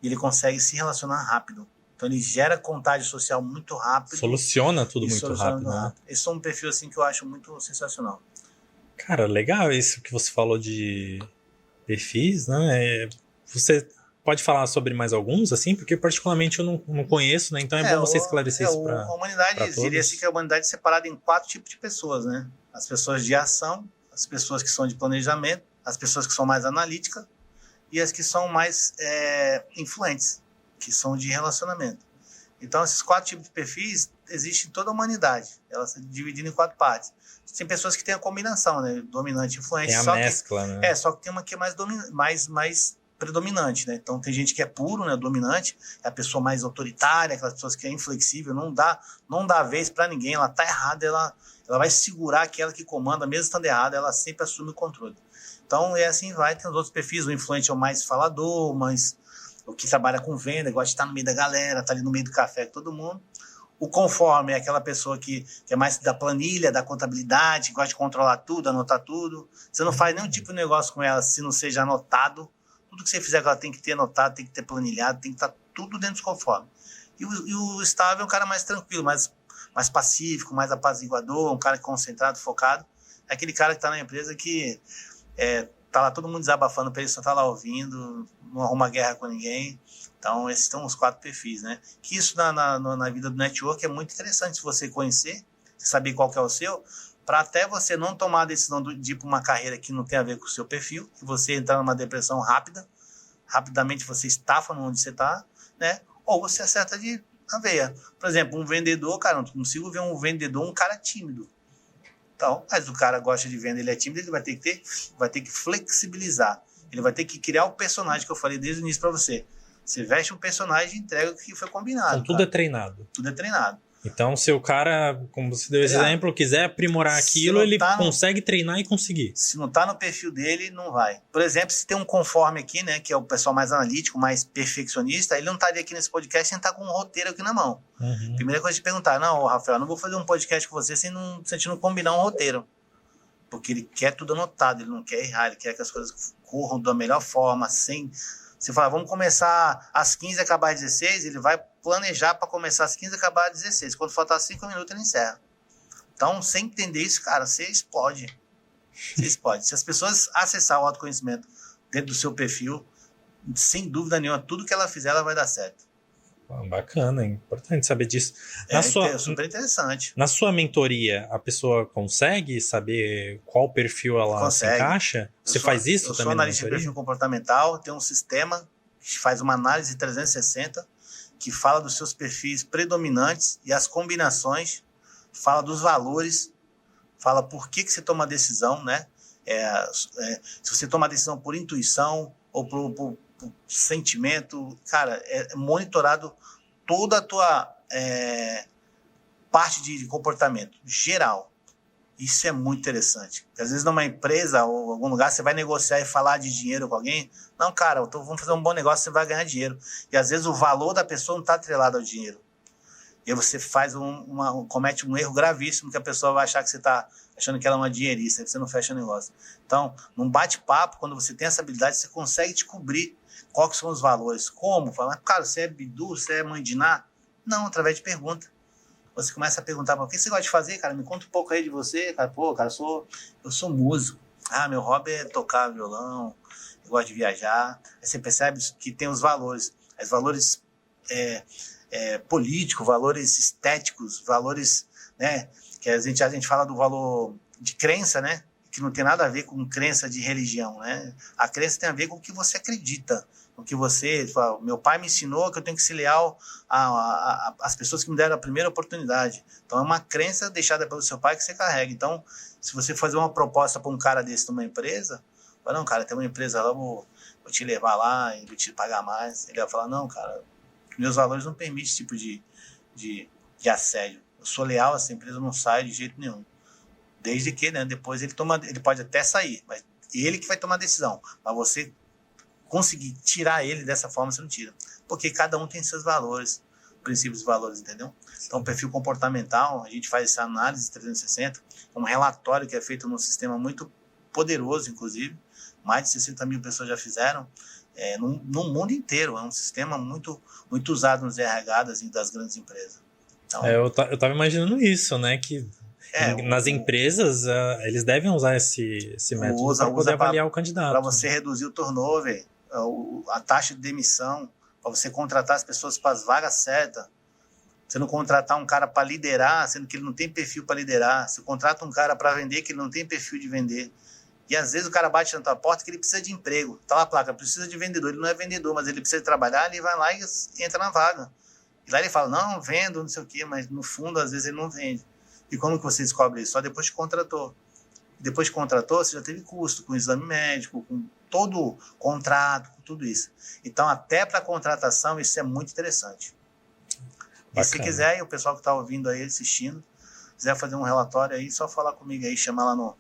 e ele consegue se relacionar rápido. Então ele gera contágio social muito rápido. Soluciona tudo muito rápido, né? Esse é um perfil assim que eu acho muito sensacional. Cara, legal isso que você falou de perfis, né? Você pode falar sobre mais alguns, assim? Porque particularmente eu não conheço, né? Então é bom você esclarecer isso para a humanidade, diria assim que a humanidade é separada em 4 tipos de pessoas, né? As pessoas de ação, as pessoas que são de planejamento, as pessoas que são mais analíticas e as que são mais influentes, que são de relacionamento. Então, esses 4 tipos de perfis existem em toda a humanidade. Elas são divididas em 4 partes. Tem pessoas que têm a combinação, né? Dominante e influente. Tem a mescla, né? Só que tem uma que é mais predominante, né? Então, tem gente que é puro, né? Dominante. É a pessoa mais autoritária, aquelas pessoas que é inflexível, não dá vez para ninguém. Ela tá errada, ela vai segurar aquela que comanda, mesmo estando errada, ela sempre assume o controle. Então, assim vai. Tem os outros perfis. O influente é o mais falador, o que trabalha com venda, gosta de estar no meio da galera, tá ali no meio do café com todo mundo. O conforme é aquela pessoa que é mais da planilha, da contabilidade, que gosta de controlar tudo, anotar tudo. Você não faz nenhum tipo de negócio com ela se não seja anotado. Tudo que você fizer com ela tem que ter anotado, tem que ter planilhado, tem que estar tudo dentro dos conformes. E o estável é um cara mais tranquilo, mais pacífico, mais apaziguador, um cara concentrado, focado. É aquele cara que está na empresa que tá lá todo mundo desabafando para ele, só tá lá ouvindo, não arruma guerra com ninguém. Então, esses são os 4 perfis, né? Que isso na vida do network é muito interessante, se você conhecer, saber qual que é o seu, para até você não tomar a decisão de ir para uma carreira que não tem a ver com o seu perfil, que você entrar numa depressão rapidamente você estafa onde você está, né? Ou você acerta na veia. Por exemplo, um vendedor, cara, não consigo ver um vendedor, um cara tímido. Então, mas o cara gosta de venda, ele é tímido, ele vai ter que flexibilizar. Ele vai ter que criar o personagem que eu falei desde o início para você. Você veste um personagem e entrega o que foi combinado. Então, tudo é treinado. Tudo é treinado. Então, se o cara, como você deu esse exemplo, quiser aprimorar aquilo, ele consegue treinar e conseguir. Se não está no perfil dele, não vai. Por exemplo, se tem um conforme aqui, né, que é o pessoal mais analítico, mais perfeccionista, ele não estaria aqui nesse podcast sem estar com um roteiro aqui na mão. Uhum. Primeira coisa de perguntar, não, Rafael, não vou fazer um podcast com você se a gente não combinar um roteiro. Porque ele quer tudo anotado, ele não quer errar, ele quer que as coisas corram da melhor forma, sem... Você fala, vamos começar às 15 e acabar às 16, ele vai planejar para começar às 15 e acabar às 16. Quando faltar 5 minutos, ele encerra. Então, sem entender isso, cara, você explode. Você explode. Se as pessoas acessar o autoconhecimento dentro do seu perfil, sem dúvida nenhuma, tudo que ela fizer, ela vai dar certo. Bacana, é importante saber disso. É super interessante. Na sua mentoria, a pessoa consegue saber qual perfil ela se encaixa? Você faz isso também? Eu sou analista de perfil comportamental, tem um sistema que faz uma análise 360 que fala dos seus perfis predominantes e as combinações, fala dos valores, fala por que você toma a decisão, né? Se você toma a decisão por intuição ou por sentimento, cara, é monitorado toda a tua parte de comportamento geral. Isso é muito interessante. Porque às vezes numa empresa ou algum lugar você vai negociar e falar de dinheiro com alguém. Não, cara, vamos fazer um bom negócio, você vai ganhar dinheiro. E às vezes o valor da pessoa não está atrelado ao dinheiro. E aí você comete um erro gravíssimo que a pessoa vai achar que você está achando que ela é uma dinheirista, aí você não fecha o negócio. Então, num bate-papo, quando você tem essa habilidade, você consegue descobrir quais são os valores. Como? Fala, cara, você é bidu, você é mãe de Ná? Não, através de pergunta. Você começa a perguntar, o que você gosta de fazer, cara? Me conta um pouco aí de você, cara. Pô, cara, eu sou músico. Meu hobby é tocar violão, eu gosto de viajar. Aí você percebe que tem os valores políticos, valores estéticos, valores, né, que a gente fala do valor de crença, né, que não tem nada a ver com crença de religião, né? A crença tem a ver com o que você acredita, com o que você... Meu pai me ensinou que eu tenho que ser leal às pessoas que me deram a primeira oportunidade. Então é uma crença deixada pelo seu pai que você carrega. Então, se você fazer uma proposta para um cara desse numa empresa, fala, não, cara, tem uma empresa lá, vou te levar lá e vou te pagar mais. Ele vai falar, não, cara, meus valores não permitem esse tipo de assédio. Eu sou leal a essa empresa, eu não saio de jeito nenhum. Desde que, né, depois ele pode até sair, mas ele que vai tomar a decisão. Mas você conseguir tirar ele dessa forma, você não tira. Porque cada um tem seus valores, princípios e valores, entendeu? Então, o perfil comportamental, a gente faz essa análise 360, um relatório que é feito num sistema muito poderoso, inclusive. Mais de 60 mil pessoas já fizeram, no mundo inteiro. É um sistema muito, muito usado nos RH das grandes empresas. Então, eu tava imaginando isso, né? Que nas empresas eles devem usar esse método para poder avaliar o candidato. Para você reduzir o turnover, a taxa de demissão, para você contratar as pessoas para as vagas certas. Você não contratar um cara para liderar, sendo que ele não tem perfil para liderar. Você contrata um cara para vender que ele não tem perfil de vender. E às vezes o cara bate na tua porta que ele precisa de emprego. Tá lá a placa, precisa de vendedor. Ele não é vendedor, mas ele precisa trabalhar, ele vai lá e entra na vaga. E lá ele fala, não, vendo, não sei o quê, mas no fundo às vezes ele não vende. E como que você descobre isso? Só depois que contratou. Depois que contratou, você já teve custo com exame médico, com todo o contrato, com tudo isso. Então, até para contratação, isso é muito interessante. Bacana. E se quiser, e o pessoal que está ouvindo aí, assistindo, quiser fazer um relatório aí, só falar comigo aí, chamar lá no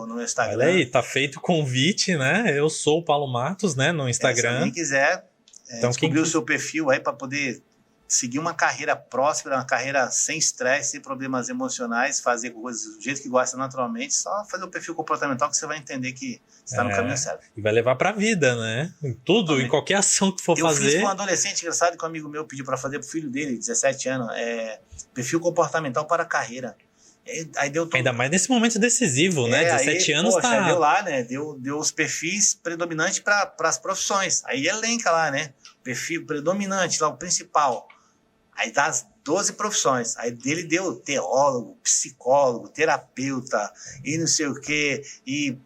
meu Instagram. Olha aí, tá feito o convite, né? Eu sou o Paulo Matos, né, no Instagram. Se alguém quiser descobrir o seu perfil aí para poder seguir uma carreira próspera, uma carreira sem estresse, sem problemas emocionais, fazer coisas do jeito que gosta naturalmente, só fazer o perfil comportamental que você vai entender que você está no caminho certo. E vai levar pra vida, né? Em tudo, também. Em qualquer ação que for fazer. Eu fiz com um adolescente engraçado que um amigo meu pediu para fazer pro filho dele, 17 anos, perfil comportamental para a carreira. Aí deu Ainda mais nesse momento decisivo, né? 17 anos tá... Deu lá, né? Deu os perfis predominantes para as profissões. Aí elenca lá, né? Perfil predominante, lá o principal. Aí dá as 12 profissões. Aí dele deu teólogo, psicólogo, terapeuta e não sei o quê. E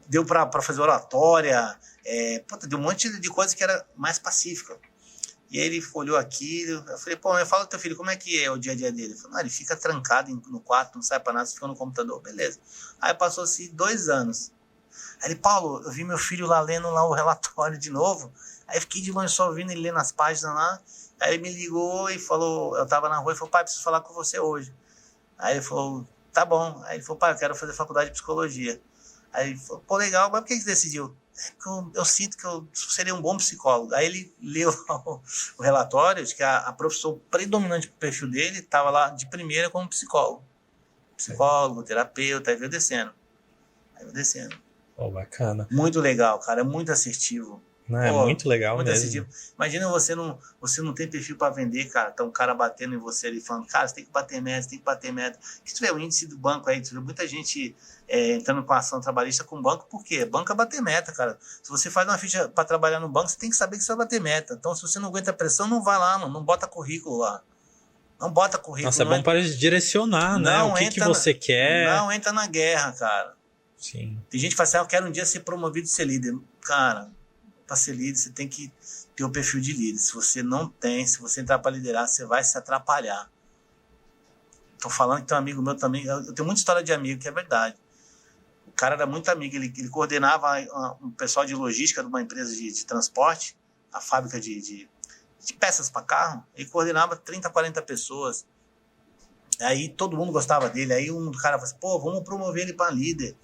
deu para fazer oratória. Deu um monte de coisa que era mais pacífica. E aí ele olhou aquilo. Eu falei, pô, fala do teu filho, como é que é o dia a dia dele? Ele falou, ele fica trancado no quarto, não sai para nada, fica no computador. Beleza. Aí passou-se 2 anos. Aí ele, Paulo, eu vi meu filho lá lendo lá o relatório de novo. Aí fiquei de longe só ouvindo ele lendo as páginas lá. Aí ele me ligou e falou, eu tava na rua e falou, pai, preciso falar com você hoje. Aí ele falou, tá bom. Aí ele falou, pai, eu quero fazer faculdade de psicologia. Aí ele falou, pô, legal, mas por que você decidiu? Eu sinto que eu seria um bom psicólogo. Aí ele leu o relatório de que a profissão predominante pro perfil dele estava lá de primeira como psicólogo. Psicólogo, terapeuta, aí veio descendo. Oh, bacana. Muito legal, cara, é muito assertivo. Não, é muito legal muito mesmo. Assertivo. Imagina você não tem perfil para vender, cara. Tá um cara batendo em você ali, falando, cara, você tem que bater meta, Que tiver o índice do banco aí, tiver muita gente entrando com ação trabalhista com o banco, por quê? Banco é bater meta, cara. Se você faz uma ficha para trabalhar no banco, você tem que saber que você vai bater meta. Então, se você não aguenta a pressão, não vai lá, mano. Não bota currículo lá. Não bota currículo. Nossa, é bom para direcionar, né? O que você quer. Não entra na guerra, cara. Sim. Tem gente que fala assim, eu quero um dia ser promovido e ser líder. Cara, para ser líder, você tem que ter o perfil de líder. Se você não tem, se você entrar para liderar, você vai se atrapalhar. Tô falando que tem um amigo meu também, eu tenho muita história de amigo, que é verdade. O cara era muito amigo, ele coordenava um pessoal de logística de uma empresa de transporte, a fábrica de peças para carro, ele coordenava 30, 40 pessoas. Aí todo mundo gostava dele, aí um cara falou assim, pô, vamos promover ele para líder.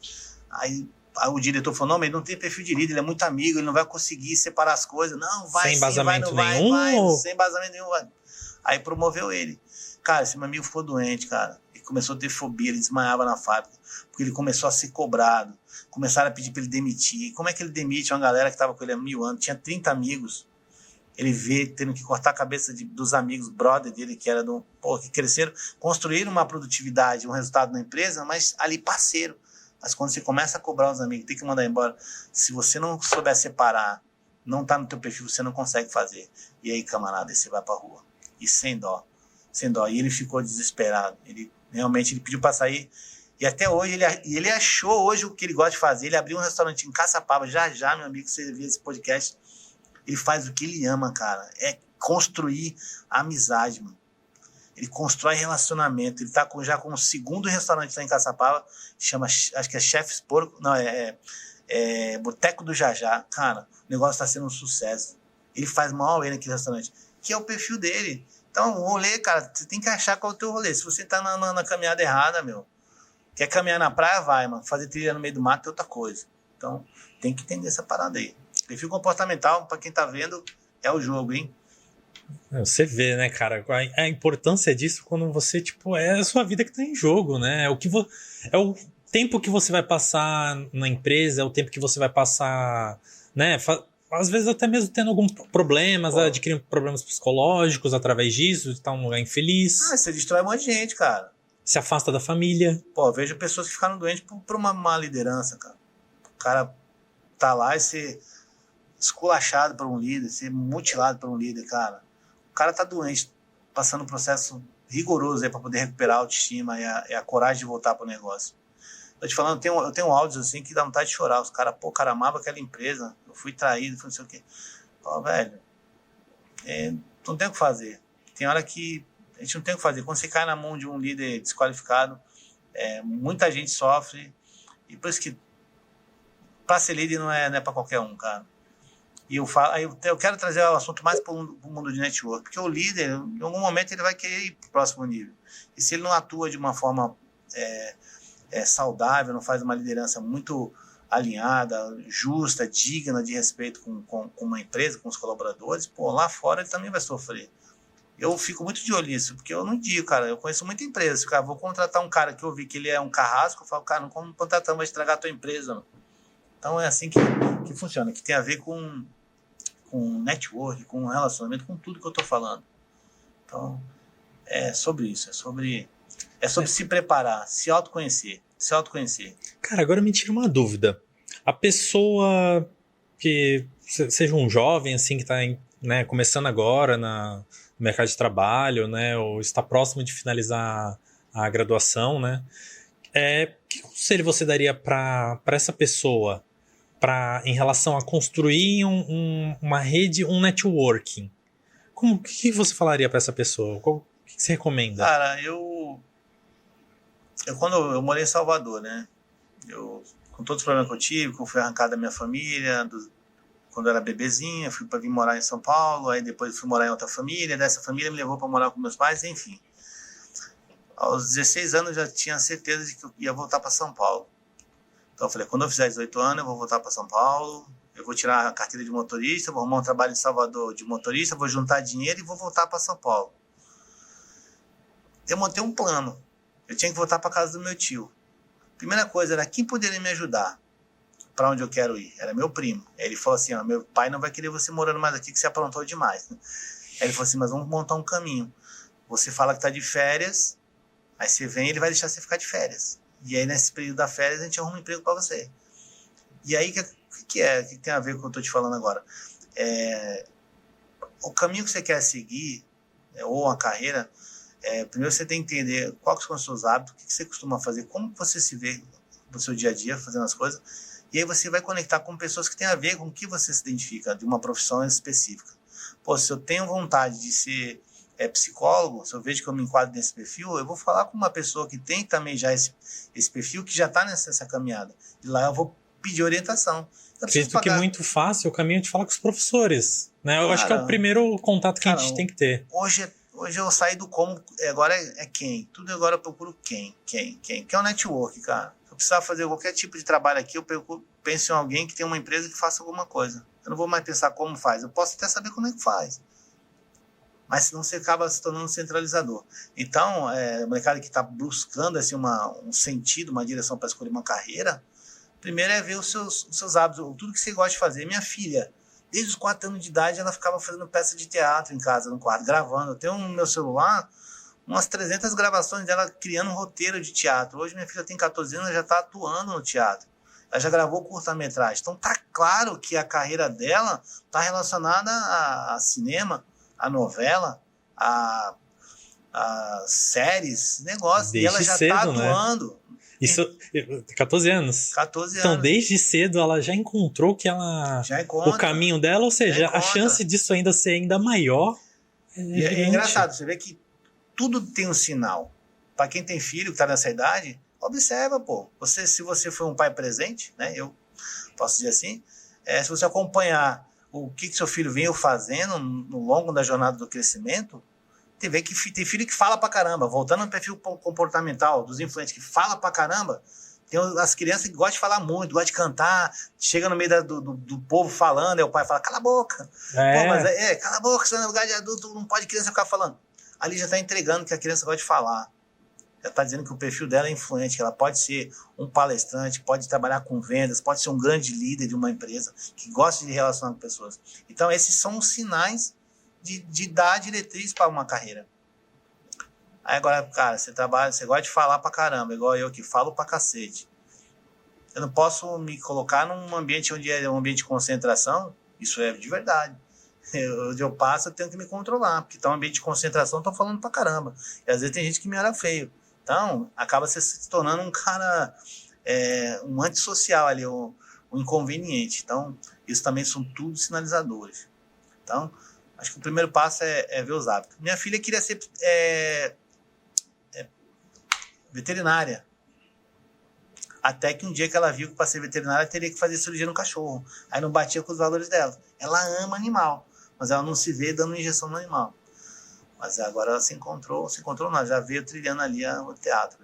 Aí o diretor falou, não, mas ele não tem perfil de líder, ele é muito amigo, ele não vai conseguir separar as coisas. Não, vai sem sim, embasamento vai, não nenhum, vai, sem embasamento nenhum, vai. Aí promoveu ele. Cara, esse meu amigo ficou doente, cara. Ele começou a ter fobia, ele desmaiava na fábrica, porque ele começou a ser cobrado. Começaram a pedir para ele demitir. E como é que ele demite uma galera que estava com ele há 1000 anos? Tinha 30 amigos. Ele vê tendo que cortar a cabeça dos amigos, brother dele, que era que cresceram, construíram uma produtividade, um resultado na empresa, mas ali parceiro. Mas quando você começa a cobrar os amigos, tem que mandar embora. Se você não souber separar, não tá no teu perfil, você não consegue fazer. E aí, camarada, você vai pra rua. E sem dó. Sem dó. E ele ficou desesperado. Ele pediu pra sair. E até hoje, ele achou hoje o que ele gosta de fazer. Ele abriu um restaurante em Caçapava. Já, meu amigo, você vê esse podcast. Ele faz o que ele ama, cara. É construir amizade, mano. Ele constrói relacionamento. Ele tá já com o segundo restaurante lá em Caçapava. Chama, acho que é Chef's Porco. Não, Boteco do Jajá. Cara, o negócio tá sendo um sucesso. Ele faz mal ele naquele restaurante. Que é o perfil dele. Então, o rolê, cara, você tem que achar qual é o teu rolê. Se você tá na caminhada errada, meu. Quer caminhar na praia, vai, mano. Fazer trilha no meio do mato é outra coisa. Então, tem que entender essa parada aí. Perfil comportamental, pra quem tá vendo, é o jogo, hein? Você vê, né, cara, a importância disso quando você, tipo, é a sua vida que tá em jogo, né? É o tempo que você vai passar na empresa, é o tempo que você vai passar, né? Às vezes até mesmo tendo alguns problemas, adquirindo problemas psicológicos através disso, de estar num lugar infeliz. Você destrói um monte de gente, cara. Se afasta da família. Pô, vejo pessoas que ficaram doentes por uma má liderança, cara. O cara tá lá e ser esculachado por um líder, ser mutilado por um líder, cara. O cara tá doente, passando um processo rigoroso aí pra poder recuperar a autoestima e a coragem de voltar pro negócio. Tô te falando, eu tenho áudios assim que dá vontade de chorar. Os caras, o cara amava aquela empresa, eu fui traído, não sei o quê. Pô, velho, não tem o que fazer. Tem hora que a gente não tem o que fazer. Quando você cai na mão de um líder desqualificado, muita gente sofre. E por isso que pra ser líder não é pra qualquer um, cara. E eu quero trazer o assunto mais para o mundo de network, porque o líder, em algum momento, ele vai querer ir para o próximo nível. E se ele não atua de uma forma saudável, não faz uma liderança muito alinhada, justa, digna de respeito com uma empresa, com os colaboradores, pô, lá fora ele também vai sofrer. Eu fico muito de olho nisso, porque eu não digo, cara, eu conheço muita empresa. Se eu vou contratar um cara que eu vi que ele é um carrasco, eu falo, cara, não como contratando, vai estragar a tua empresa, mano. Então é assim que funciona, que tem a ver com network, com relacionamento, com tudo que eu tô falando. Então, é sobre isso, é sobre se preparar, se autoconhecer. Cara, agora me tira uma dúvida. A pessoa que seja um jovem, assim, que tá né, começando agora no mercado de trabalho, né, ou está próximo de finalizar a graduação, né, que conselho você daria para essa pessoa em relação a construir uma rede, um networking? O que você falaria para essa pessoa? O que você recomenda? Cara, quando eu morei em Salvador, né? Com todos os problemas que eu tive, que eu fui arrancado da minha família, quando eu era bebezinha, fui para vir morar em São Paulo, aí depois fui morar em outra família, dessa família me levou para morar com meus pais, enfim. Aos 16 anos eu já tinha certeza de que eu ia voltar para São Paulo. Então eu falei, quando eu fizer 18 anos, eu vou voltar para São Paulo, eu vou tirar a carteira de motorista, vou arrumar um trabalho em Salvador de motorista, vou juntar dinheiro e vou voltar para São Paulo. Eu montei um plano. Eu tinha que voltar para casa do meu tio. Primeira coisa era quem poderia me ajudar para onde eu quero ir. Era meu primo. Aí ele falou assim, meu pai não vai querer você morando mais aqui, que você aprontou demais. Aí ele falou assim, mas vamos montar um caminho. Você fala que está de férias, aí você vem e ele vai deixar você ficar de férias. E aí, nesse período da férias, a gente arruma um emprego para você. E aí, o que tem a ver com o que eu estou te falando agora? O caminho que você quer seguir, ou a carreira, primeiro você tem que entender quais são os seus hábitos, o que você costuma fazer, como você se vê no seu dia a dia fazendo as coisas. E aí você vai conectar com pessoas que têm a ver com o que você se identifica, de uma profissão específica. Pô, se eu tenho vontade de ser psicólogo, se eu vejo que eu me enquadro nesse perfil, eu vou falar com uma pessoa que tem também já esse perfil, que já está nessa caminhada. E lá eu vou pedir orientação. Acredito que é muito fácil o caminho de falar com os professores. Né? Eu acho que é o primeiro contato que a gente tem que ter. Hoje eu saí do como, agora é quem. Tudo agora eu procuro quem. Que é o network, cara. Se eu precisar fazer qualquer tipo de trabalho aqui, eu penso em alguém que tem uma empresa que faça alguma coisa. Eu não vou mais pensar como faz. Eu posso até saber como é que faz. mas senão você acaba se tornando centralizador. Então, o mercado que está buscando assim, um sentido, uma direção para escolher uma carreira, primeiro é ver os seus hábitos, tudo que você gosta de fazer. Minha filha, desde os 4 anos de idade, ela ficava fazendo peça de teatro em casa, no quarto, gravando. Eu tenho no meu celular umas 300 gravações dela criando um roteiro de teatro. Hoje minha filha tem 14 anos, ela já está atuando no teatro. Ela já gravou curta-metragem. Então tá claro que a carreira dela está relacionada a cinema, a novela, a séries, negócios. Desde e ela já cedo, está atuando. Né? Isso, 14 anos. 14 anos. Então, desde cedo, ela já encontrou que ela... o caminho dela, ou seja, a chance disso ainda ser ainda maior é engraçado, você vê que tudo tem um sinal. Para quem tem filho que está nessa idade, observa, pô. Se você for um pai presente, né? Eu posso dizer assim, se você acompanhar o que seu filho veio fazendo no longo da jornada do crescimento, tem filho que fala pra caramba. Voltando ao perfil comportamental dos influentes que fala pra caramba, tem as crianças que gostam de falar muito, gostam de cantar, chega no meio do povo falando, aí o pai fala, cala a boca. Pô, mas cala a boca, você não é lugar de adulto, não pode criança ficar falando. Ali já está entregando que a criança gosta de falar. Já está dizendo que o perfil dela é influente, que ela pode ser um palestrante, pode trabalhar com vendas, pode ser um grande líder de uma empresa, que gosta de relacionar com pessoas. Então, esses são os sinais de dar diretriz para uma carreira. Aí agora, cara, você gosta de falar pra caramba, igual eu que falo pra cacete. Eu não posso me colocar num ambiente onde é um ambiente de concentração, isso é de verdade. Onde eu passo, eu tenho que me controlar, porque tá um ambiente de concentração, eu tô falando pra caramba. E às vezes tem gente que me olha feio. Então, acaba se tornando um cara, um antissocial ali, um inconveniente. Então, isso também são tudo sinalizadores. Então, acho que o primeiro passo é ver os hábitos. Minha filha queria ser veterinária. Até que um dia que ela viu que para ser veterinária teria que fazer cirurgia no cachorro. Aí não batia com os valores dela. Ela ama animal, mas ela não se vê dando injeção no animal. Mas agora ela se encontrou não, já veio trilhando ali o teatro.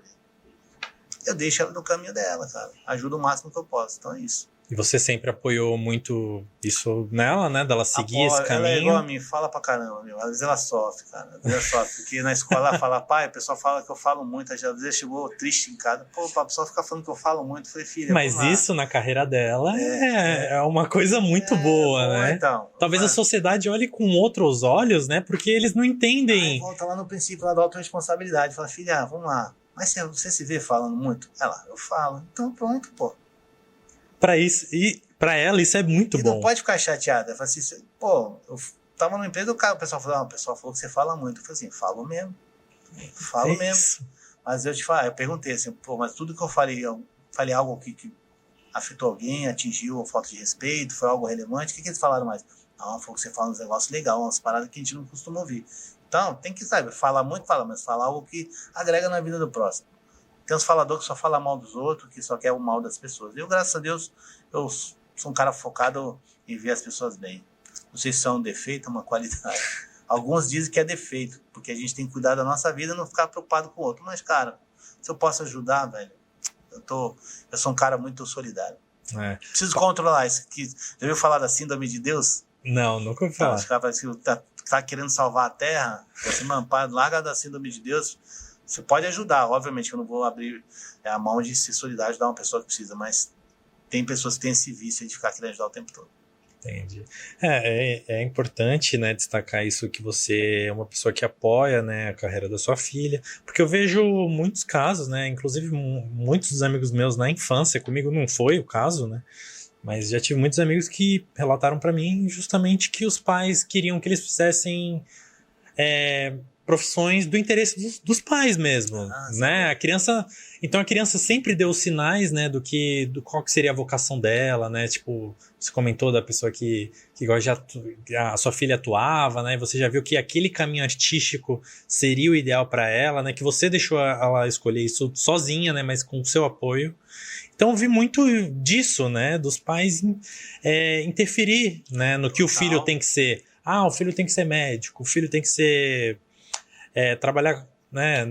Eu deixo ela no caminho dela, cara. Ajudo o máximo que eu posso, então é isso. E você sempre apoiou muito isso nela, né? Dela seguir esse caminho. Ela é igual a mim, fala pra caramba, meu. Às vezes ela sofre, cara. Às vezes ela sofre. Porque na escola ela fala, pai, o pessoal fala que eu falo muito. Às vezes chegou triste em casa. Pô, o pessoal fica falando que eu falo muito. Eu falei, filha, mas isso na carreira dela é uma coisa muito boa, né? Então, talvez a sociedade olhe com outros olhos, né? Porque eles não entendem. Aí volta lá no princípio lá da autorresponsabilidade. Fala, filha, vamos lá. Mas você se vê falando muito? Ela, eu falo. Então pronto, pô. Pra isso, e pra ela isso é muito bom. E não pode ficar chateada. Fala assim, pô, eu tava numa empresa, o pessoal falou, o pessoal falou que você fala muito. Eu falei assim, falo mesmo. Falo mesmo. Mas eu perguntei assim, pô, mas tudo que eu falei algo que afetou alguém, atingiu falta de respeito, foi algo relevante, o que eles falaram mais? Não, falou que você fala uns negócios legais, umas paradas que a gente não costuma ouvir. Então, tem que, saber, falar muito, mas falar algo que agrega na vida do próximo. Tem uns faladores que só falam mal dos outros, que só quer o mal das pessoas. Eu, graças a Deus, eu sou um cara focado em ver as pessoas bem. Não sei se é um defeito ou uma qualidade. Alguns dizem que é defeito, porque a gente tem que cuidar da nossa vida e não ficar preocupado com o outro. Mas, cara, se eu posso ajudar, velho, eu sou um cara muito solidário. Preciso controlar isso. Já ouviu falar da síndrome de Deus? Não, nunca ouvi falar. Os caras parecem que tá querendo salvar a terra. Assim, mano, larga da síndrome de Deus. Você pode ajudar, obviamente que eu não vou abrir a mão de ser solidário, ajudar uma pessoa que precisa, mas tem pessoas que têm esse vício de ficar querendo ajudar o tempo todo. Entendi. É importante, né, destacar isso, que você é uma pessoa que apoia, né, a carreira da sua filha, porque eu vejo muitos casos, né, inclusive muitos dos amigos meus na infância, comigo não foi o caso, né, mas já tive muitos amigos que relataram para mim justamente que os pais queriam que eles fizessem profissões do interesse dos pais mesmo, né? A criança sempre deu sinais, né, do qual que seria a vocação dela, né? Tipo, você comentou da pessoa que a sua filha atuava, né? E você já viu que aquele caminho artístico seria o ideal para ela, né? Que você deixou ela escolher isso sozinha, né? Mas com o seu apoio. Então eu vi muito disso, né? Dos pais interferir, né? No que o filho tem que ser. O filho tem que ser médico, o filho tem que ser trabalhar, né,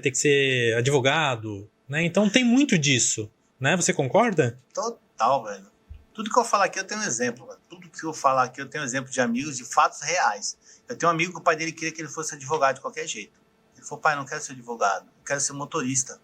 tem que ser advogado, né? Então tem muito disso, né? Você concorda? Total, velho. Tudo que eu falar aqui eu tenho um exemplo, velho. Tudo que eu falar aqui eu tenho um exemplo de amigos, de fatos reais. Eu tenho um amigo que o pai dele queria que ele fosse advogado de qualquer jeito. Ele falou, pai, não quero ser advogado, eu quero ser motorista.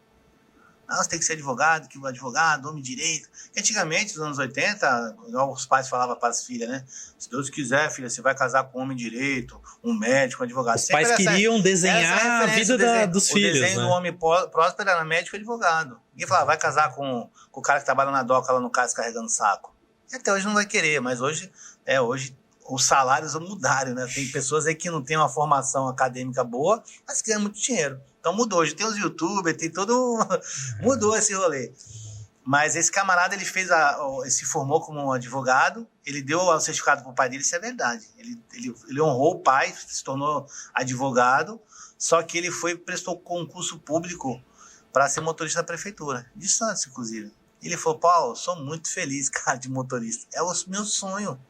Não, você tem que ser advogado, que o advogado, homem de direito. Antigamente, nos anos 80, os pais falavam para as filhas, né? Se Deus quiser, filha, você vai casar com um homem de direito, um médico, um advogado. Os pais queriam desenhar a vida dos filhos, o desenho do homem próspero era médico e advogado. Ninguém falava, vai casar com o cara que trabalha na doca lá no cais carregando saco. E até hoje não vai querer, mas hoje os salários mudaram, né? Tem pessoas aí que não têm uma formação acadêmica boa, mas ganham muito dinheiro. Então mudou. Hoje tem os youtubers, tem todo... Mudou esse rolê. Mas esse camarada, ele ele se formou como um advogado, ele deu o certificado pro pai dele, isso é verdade. Ele honrou o pai, se tornou advogado, só que ele prestou concurso público para ser motorista da prefeitura, de Santos, inclusive. Ele falou, Paulo, sou muito feliz, cara, de motorista. É o meu sonho.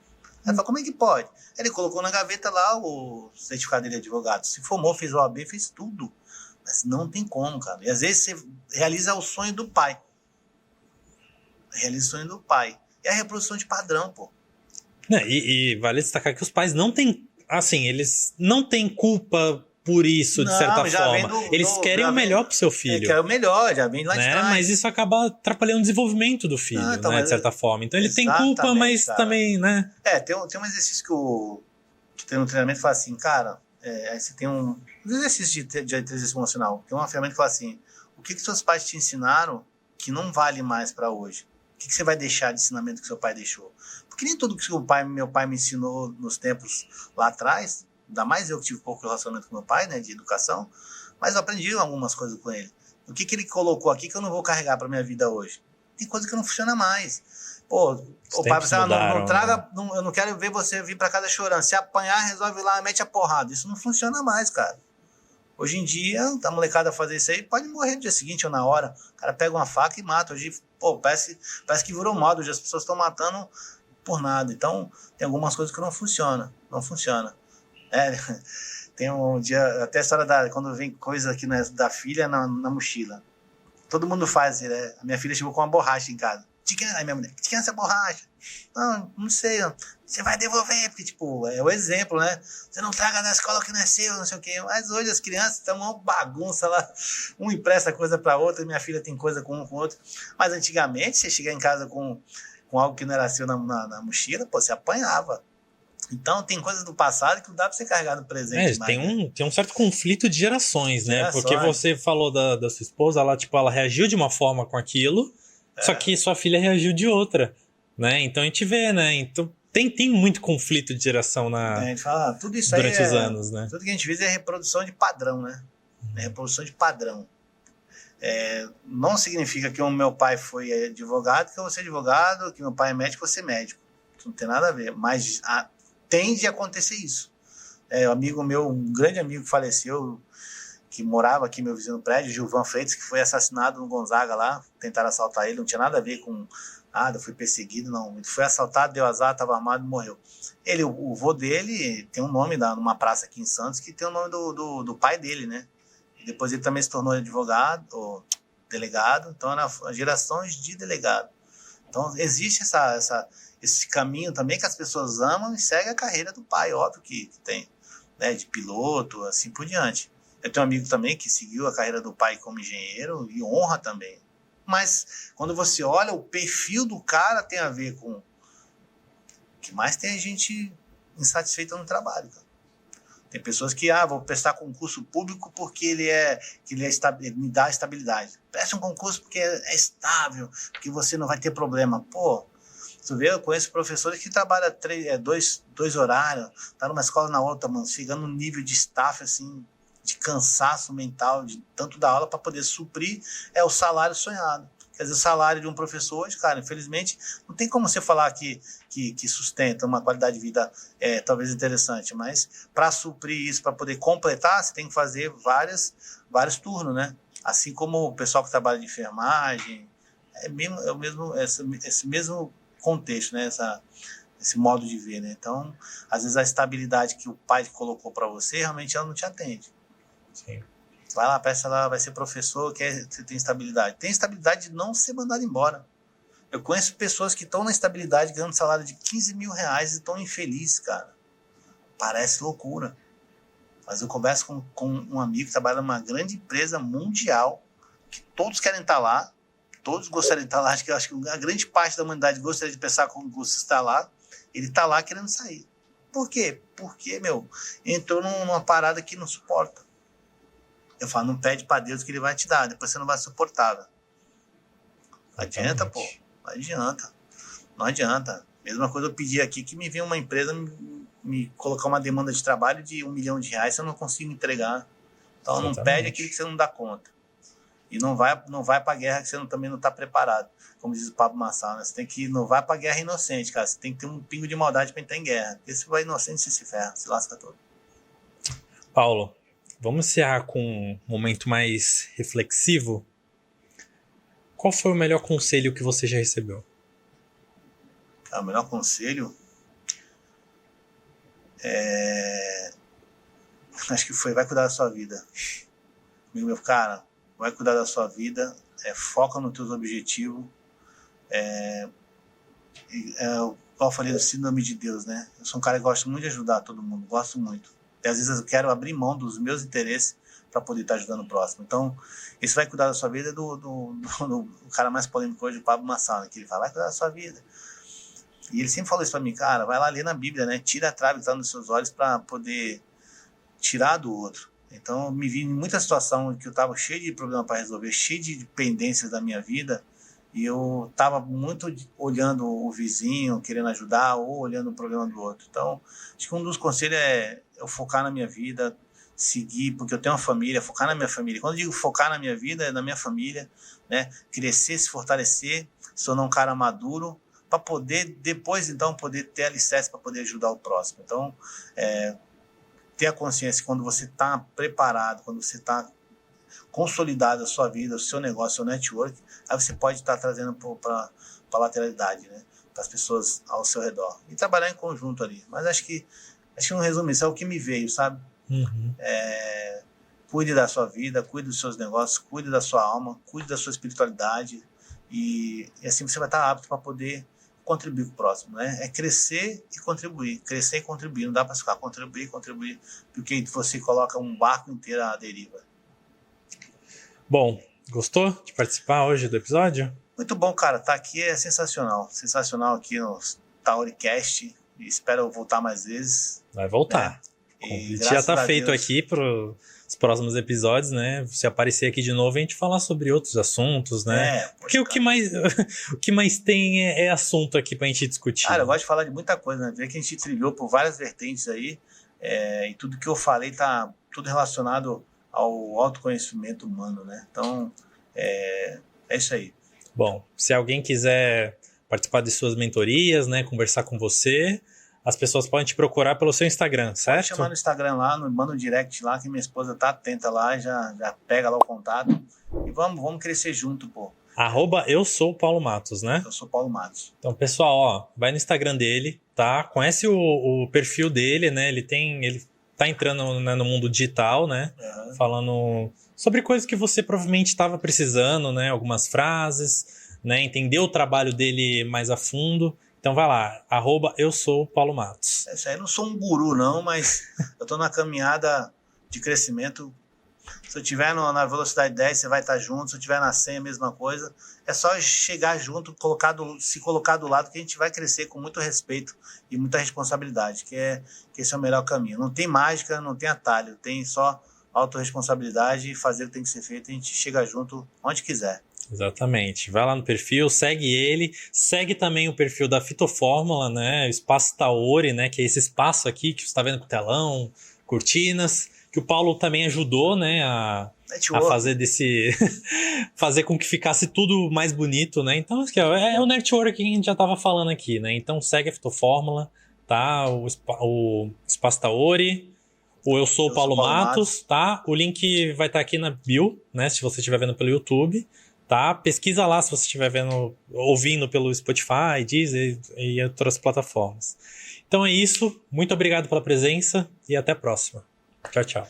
Ele falou, como é que pode? Ele colocou na gaveta lá o certificado dele de advogado. Se formou, fez o OAB, fez tudo. Mas não tem como, cara. E às vezes você realiza o sonho do pai. Realiza o sonho do pai. E a reprodução de padrão, pô. E vale destacar que os pais não têm, assim, eles não têm culpa por isso, de certa forma. Eles querem o melhor pro seu filho. Querem o melhor, já vem lá de trás. Mas isso acaba atrapalhando o desenvolvimento do filho, de certa forma. Então ele tem culpa, mas cara, também, né? Tem um exercício que tem no treinamento que fala assim, cara, aí você tem um exercício de inteligência emocional. Tem uma ferramenta que fala assim, o que seus pais te ensinaram que não vale mais para hoje? O que você vai deixar de ensinamento que seu pai deixou? Porque nem tudo que meu pai me ensinou nos tempos lá atrás, ainda mais eu que tive pouco relacionamento com meu pai, né, de educação, mas eu aprendi algumas coisas com ele. O que ele colocou aqui que eu não vou carregar para minha vida hoje? Tem coisa que não funciona mais. Pô, o pai você não traga, né? Eu não quero ver você vir para casa chorando. Se apanhar, resolve lá, mete a porrada. Isso não funciona mais, cara. Hoje em dia, a molecada fazer isso aí pode morrer no dia seguinte ou na hora. O cara pega uma faca e mata. Hoje, parece que virou moda. Hoje as pessoas estão matando por nada. Então, tem algumas coisas que não funcionam. Não funciona. Tem um dia, até a história quando vem coisa aqui da filha na mochila. Todo mundo faz, né? A minha filha chegou com uma borracha em casa. Aí minha mulher, de quem é essa borracha? Não sei, você vai devolver, porque, tipo, é o exemplo, né? Você não traga da escola que não é seu, não sei o quê. Mas hoje as crianças estão uma bagunça lá, um empresta coisa para outra, minha filha tem coisa com um com o outro. Mas antigamente, você chegar em casa com algo que não era seu na mochila, você apanhava. Então, tem coisas do passado que não dá pra você carregar no presente. Tem um certo conflito de gerações, né? Porque você falou da sua esposa, ela reagiu de uma forma com aquilo, só que sua filha reagiu de outra, né? Então a gente vê, né? Então tem muito conflito de geração a gente fala, tudo isso durante os anos, né? Tudo que a gente vê é reprodução de padrão, né? É reprodução de padrão. Não significa que o meu pai foi advogado, que eu vou ser advogado, que meu pai é médico, eu vou ser médico. Isso não tem nada a ver. Mas tende a acontecer isso. Um amigo meu, um grande amigo que faleceu, que morava aqui, meu vizinho no prédio, Gilvan Freitas, que foi assassinado no Gonzaga lá, tentaram assaltar ele, não tinha nada a ver com nada, foi perseguido, não. Ele foi assaltado, deu azar, estava armado e morreu. O vô dele tem um nome numa praça aqui em Santos, que tem o nome do pai dele, né? E depois ele também se tornou advogado, ou delegado, então era gerações de delegado. Então existe esse caminho também que as pessoas amam e seguem a carreira do pai, óbvio que tem, né, de piloto, assim por diante. Eu tenho um amigo também que seguiu a carreira do pai como engenheiro e honra também. Mas quando você olha, o perfil do cara tem a ver com o que mais tem gente insatisfeita no trabalho, cara. Tem pessoas que, vou prestar concurso público porque ele me dá estabilidade. Preste um concurso porque é estável, porque você não vai ter problema. Pô, tu vê, eu conheço professores que trabalham dois horários, tá numa escola na outra, mano, chegando no nível de staff, assim, de cansaço mental, de tanto dar aula para poder suprir o salário sonhado. Quer dizer, o salário de um professor hoje, cara, infelizmente, não tem como você falar que sustenta uma qualidade de vida talvez interessante, mas para suprir isso, para poder completar, você tem que fazer vários turnos, né? Assim como o pessoal que trabalha de enfermagem, esse mesmo contexto, né? Esse modo de ver, né? Então, às vezes a estabilidade que o pai colocou para você, realmente ela não te atende. Sim. Vai lá, peça lá, vai ser professor, você tem estabilidade. Tem estabilidade de não ser mandado embora. Eu conheço pessoas que estão na estabilidade ganhando salário de 15 mil reais e estão infelizes, cara. Parece loucura. Mas eu converso com um amigo que trabalha numa grande empresa mundial, que todos querem estar lá, todos gostariam de estar lá. Acho que a grande parte da humanidade gostaria de pensar como você está lá. Ele está lá querendo sair. Por quê? Porque, entrou numa parada que não suporta. Eu falo, não pede para Deus que ele vai te dar, depois você não vai suportar. Não adianta, pô. Não adianta. Não adianta. Mesma coisa eu pedi aqui que me vinha uma empresa me colocar uma demanda de trabalho de R$1 milhão, eu não consigo entregar. Então Exatamente. Não pede aquilo que você não dá conta. E não vai para a guerra que você também não está preparado. Como diz o Pablo Marçal, né? Não vai para a guerra inocente, cara. Você tem que ter um pingo de maldade para entrar em guerra. Porque se vai inocente, você se ferra, se lasca todo. Paulo, vamos encerrar com um momento mais reflexivo. Qual foi o melhor conselho que você já recebeu? O melhor conselho acho que foi: vai cuidar da sua vida. Meu cara, vai cuidar da sua vida, foca nos teus objetivos. Igual eu falei do síndrome de Deus, né? Eu sou um cara que gosta muito de ajudar todo mundo, gosto muito. E às vezes eu quero abrir mão dos meus interesses para poder estar ajudando o próximo. Então, esse vai cuidar da sua vida do cara mais polêmico hoje, o Pablo Marçal, né? Que ele fala, vai cuidar da sua vida. E ele sempre falou isso para mim, cara, vai lá ler na Bíblia, né? Tira a trave que está nos seus olhos para poder tirar do outro. Então, eu me vi em muita situação que eu estava cheio de problema para resolver, cheio de pendências da minha vida, e eu estava muito olhando o vizinho, querendo ajudar, ou olhando o problema do outro. Então, acho que um dos conselhos é eu focar na minha vida, seguir, porque eu tenho uma família, focar na minha família. Quando eu digo focar na minha vida, é na minha família, né? Crescer, se fortalecer, se tornar um cara maduro, para poder, depois, então, poder ter alicerce para poder ajudar o próximo. Então, ter a consciência que quando você está preparado, quando você está consolidado a sua vida, o seu negócio, o seu network, aí você pode estar trazendo para a lateralidade, né? Para as pessoas ao seu redor. E trabalhar em conjunto ali. Mas acho que no resumo, isso é o que me veio, sabe? Uhum. Cuide da sua vida, cuide dos seus negócios, cuide da sua alma, cuide da sua espiritualidade, e assim você vai estar apto para poder contribuir com o próximo, né? É crescer e contribuir, não dá para ficar contribuir, porque você coloca um barco inteiro à deriva. Bom, gostou de participar hoje do episódio? Muito bom, cara, tá aqui é sensacional aqui no Tauricast, e espero voltar mais vezes. Vai voltar. O convite já tá feito aqui para os próximos episódios, né? Se aparecer aqui de novo, a gente falar sobre outros assuntos, né? Porque o que mais tem é assunto aqui pra gente discutir. Cara, eu gosto de falar de muita coisa, né? Vê que a gente trilhou por várias vertentes aí, e tudo que eu falei tá tudo relacionado ao autoconhecimento humano, né? Então, é isso aí. Bom, se alguém quiser participar de suas mentorias, né? Conversar com você, as pessoas podem te procurar pelo seu Instagram, certo? Pode chamar no Instagram lá, manda um direct lá, que minha esposa tá atenta lá, já pega lá o contato. E vamos crescer junto, pô. @eu sou Paulo Matos, né? Eu sou Paulo Matos. Então, pessoal, ó, vai no Instagram dele, tá? Conhece o perfil dele, né? Ele tá entrando, né, no mundo digital, né? Uhum. Falando sobre coisas que você provavelmente estava precisando, né? Algumas frases, né? Entender o trabalho dele mais a fundo. Então vai lá, @eu sou Paulo Matos. Isso aí, eu não sou um guru não, mas eu tô na caminhada de crescimento. Se eu estiver na velocidade 10, você vai estar junto. Se eu estiver na 100, a mesma coisa. É só chegar junto, se colocar do lado, que a gente vai crescer com muito respeito e muita responsabilidade, que esse é o melhor caminho. Não tem mágica, não tem atalho, tem só autorresponsabilidade e fazer o que tem que ser feito. A gente chega junto onde quiser. Exatamente. Vai lá no perfil, segue ele, segue também o perfil da Fitofórmula, né? O Espaço Taori, né? Que é esse espaço aqui que você está vendo com telão, cortinas, que o Paulo também ajudou, né? A fazer fazer com que ficasse tudo mais bonito, né? Então, é o network que a gente já estava falando aqui, né? Então, segue a Fitofórmula, tá? O Espaço Taori, o Eu Sou Paulo Matos, tá? O link vai estar aqui na bio, né? Se você estiver vendo pelo YouTube. Tá? Pesquisa lá se você estiver ouvindo pelo Spotify, Deezer e outras plataformas. Então é isso. Muito obrigado pela presença e até a próxima. Tchau, tchau.